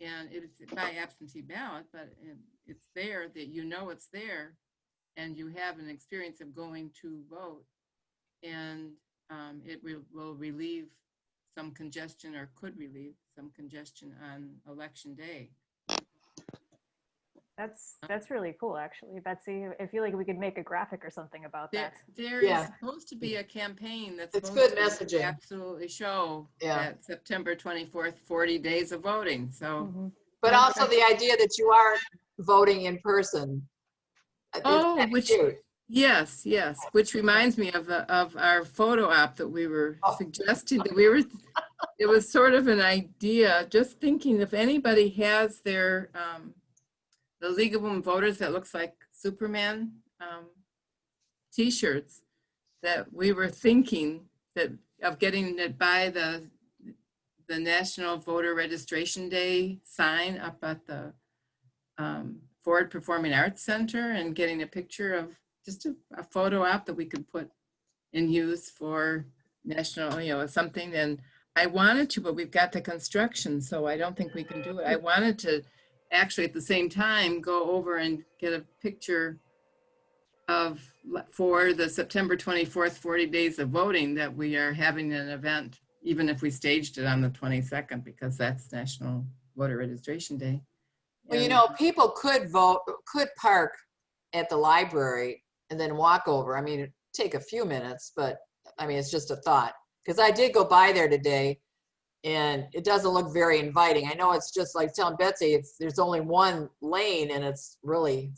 and it's by absentee ballot, but it's there, that you know it's there, and you have an experience of going to vote, and it will relieve some congestion, or could relieve some congestion on election day. That's really cool, actually, Betsy. I feel like we could make a graphic or something about that. There is supposed to be a campaign that's It's supposed good to messaging. absolutely show that September 24th, 40 days of voting. So, But also the idea that you are voting in person. oh, which yes, which reminds me of our photo op that we were suggesting. That we were, it was sort of an idea. Just thinking if anybody has their the League of Women Voters that looks like Superman T-shirts, that we were thinking that of getting it by the National Voter Registration Day sign up at the Ford Performing Arts Center and getting a picture of just a photo op that we could put in use for national, you know, something. And I wanted to, but we've got the construction, so I don't think we can do it. I wanted to actually at the same time go over and get a picture for the September 24th, 40 days of voting, that we are having an event, even if we staged it on the 22nd, because that's National Voter Registration Day. Well, you And- know, people could park at the library and then walk over. I mean, it'd take a few minutes, but I mean, it's just a thought. Because I did go by there today and it doesn't look very inviting. I know it's just like telling Betsy, there's only one lane and it's really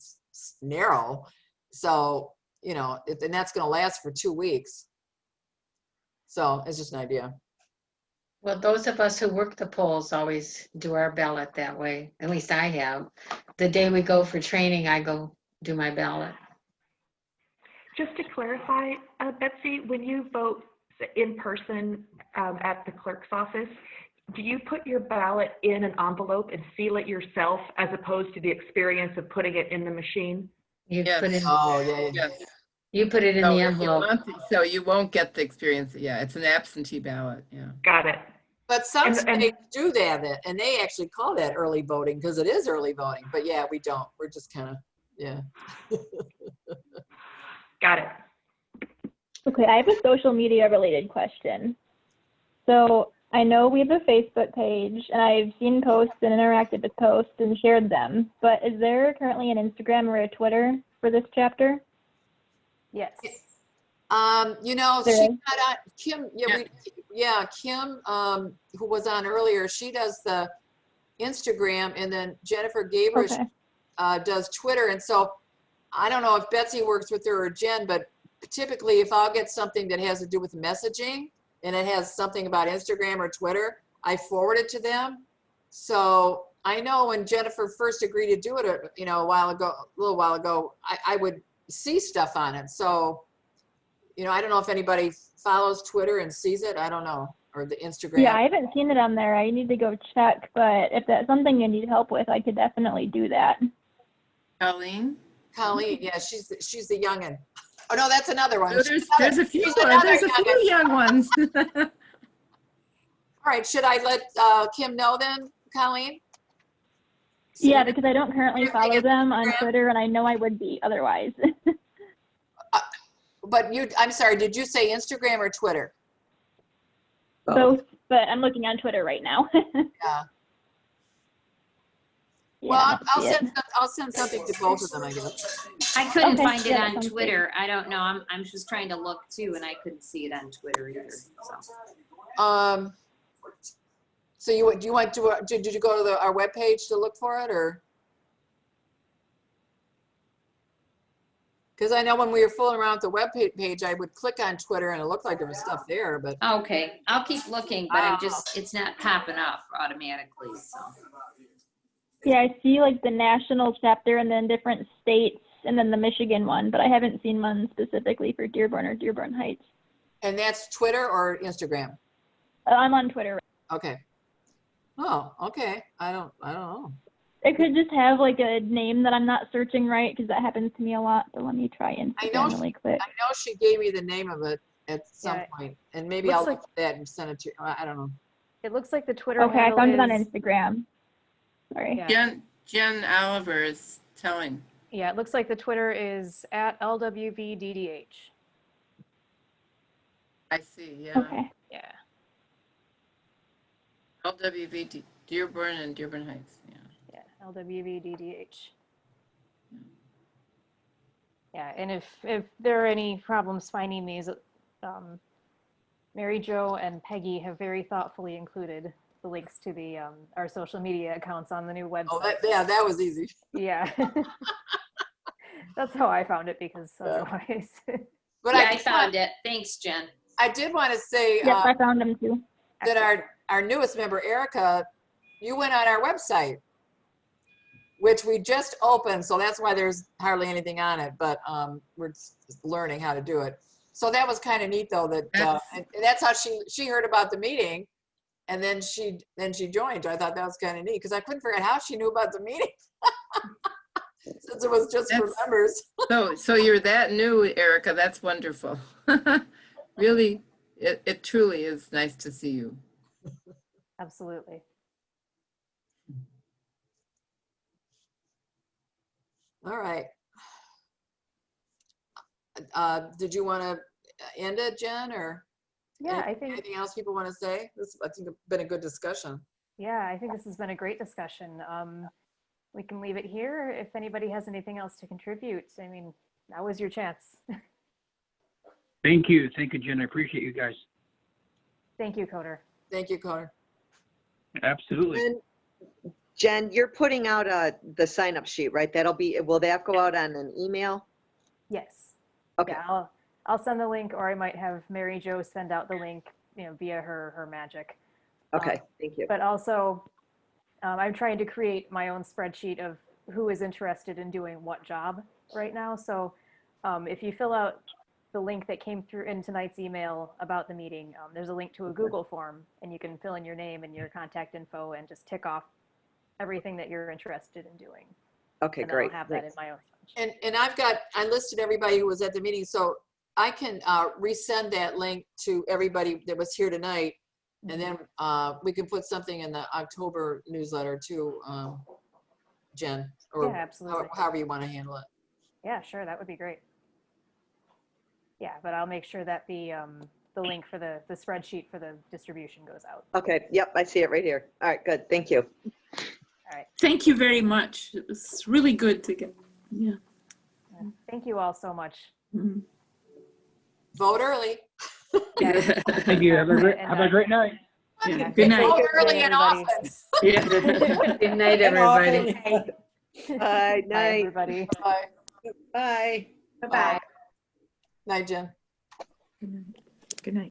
narrow. So, you know, and that's going to last for 2 weeks. So it's just an idea. Well, those of us who work the polls always do our ballot that way. At least I have. The day we go for training, I go do my ballot. Just to clarify, Betsy, when you vote in person at the clerk's office, do you put your ballot in an envelope and seal it yourself as opposed to the experience of putting it in the machine? You Yes. put it. Oh, yeah. Yes. You put it in So the if you envelope. so you won't get the experience. Yeah, it's an absentee ballot. Yeah. Got it. But some And- states do that, and they actually call that early voting because it is early voting. But yeah, we don't. We're just kind of, yeah. Got it. Okay, I have a social media related question. So I know we have a Facebook page and I've seen posts and interacted with posts and shared them, but is there currently an Instagram or a Twitter for this chapter? Yes. You know, There she is? got on, Kim, Kim, who was on earlier, she does the Instagram, and then Jennifer Gabriel Okay. does Twitter. And so I don't know if Betsy works with her or Jen, but typically if I'll get something that has to do with messaging and it has something about Instagram or Twitter, I forward it to them. So I know when Jennifer first agreed to do it, you know, a little while ago, I would see stuff on it. So, you know, I don't know if anybody follows Twitter and sees it. I don't know. Or the Instagram. Yeah, I haven't seen it on there. I need to go check, but if that's something you need help with, I could definitely do that. Colleen? Colleen, yeah, she's the youngin'. Oh, no, that's another one. Oh, there's a few young ones. All right, should I let Kim know then, Colleen? Yeah, because I don't currently follow them on Twitter, and I know I would be otherwise. But I'm sorry, did you say Instagram or Twitter? Both, but I'm looking on Twitter right now. Yeah. Yeah, Well, I don't see it. I'll send something to both of them, I guess. I couldn't Okay, find it yeah, that on sounds Twitter. I don't know. I'm just trying to look too, and I couldn't see it on Twitter either. So did you go to our webpage to look for it, or? Because I know when we were fooling around with the web page, I would click on Twitter and it looked like there was stuff there, but. Okay, I'll keep looking, but it's not popping up automatically, so. Yeah, I see like the national chapter and then different states and then the Michigan one, but I haven't seen one specifically for Dearborn or Dearborn Heights. And that's Twitter or Instagram? I'm on Twitter. Okay. Oh, okay. I don't know. It could just have like a name that I'm not searching right because that happens to me a lot. So let me try Instagram really quick. I know she gave me the name of it at some point, and maybe Looks I'll like- look at that and send it to you. I don't know. It looks like the Twitter Okay, I handle found it on is- Instagram. Sorry. Yeah. Jen Oliver is telling. Yeah, it looks like the Twitter is at LWVDDH. I see, yeah. Okay. Yeah. LWV Dearborn and Dearborn Heights, yeah. Yeah, LWVDDH. Yeah, and if there are any problems finding these, Mary Jo and Peggy have very thoughtfully included the links to the our social media accounts on the new website. Oh, that was easy. Yeah. That's how I found it because otherwise. But Yeah, I found it. Thanks, Jen. I did want to say Yep, I found them too. that our newest member, Erica, you went on our website, which we just opened, so that's why there's hardly anything on it, but we're just learning how to do it. So that was kind of neat, though, that and that's how she heard about the meeting, And then she joined. I thought that was kind of neat because I couldn't figure out how she knew about the meeting. Since it was just for members. So you're that new, Erica. That's wonderful. Really, it truly is nice to see you. Absolutely. All right. Did you want to end it, Jen, or Yeah, I think, anything else people want to say? This, I think, it's been a good discussion. yeah, I think this has been a great discussion. We can leave it here if anybody has anything else to contribute. I mean, that was your chance. Thank you, Jen. I appreciate you guys. Thank you, Coder. Thank you, Coder. Absolutely. And Jen, you're putting out the sign up sheet, right? Will that go out on an email? Yes. Okay. Yeah, I'll send the link, or I might have Mary Jo send out the link, via her magic. Okay, thank you. But also, I'm trying to create my own spreadsheet of who is interested in doing what job right now. So if you fill out the link that came through in tonight's email about the meeting, there's a link to a Google form, and you can fill in your name and your contact info and just tick off everything that you're interested in doing. Okay, and great. I'll have that in my own. And I listed everybody who was at the meeting, so I can resend that link to everybody that was here tonight. And then we can put something in the October newsletter too, Jen, or Yeah, absolutely. however you want to handle it. Yeah, sure, that would be great. Yeah, but I'll make sure that the link for the spreadsheet for the distribution goes out. Okay, yep, I see it right here. All right, good, thank you. All right. Thank you very much. It was really good to get, yeah. Thank you all so much. Mhm. Vote early. Thank you. Have a great night. Yeah. Good night. Vote early and often. Yeah. Good night, everybody. Bye, Bye, night. everybody. Bye. Bye. Bye-bye. Night, Jen. Good night. Good night.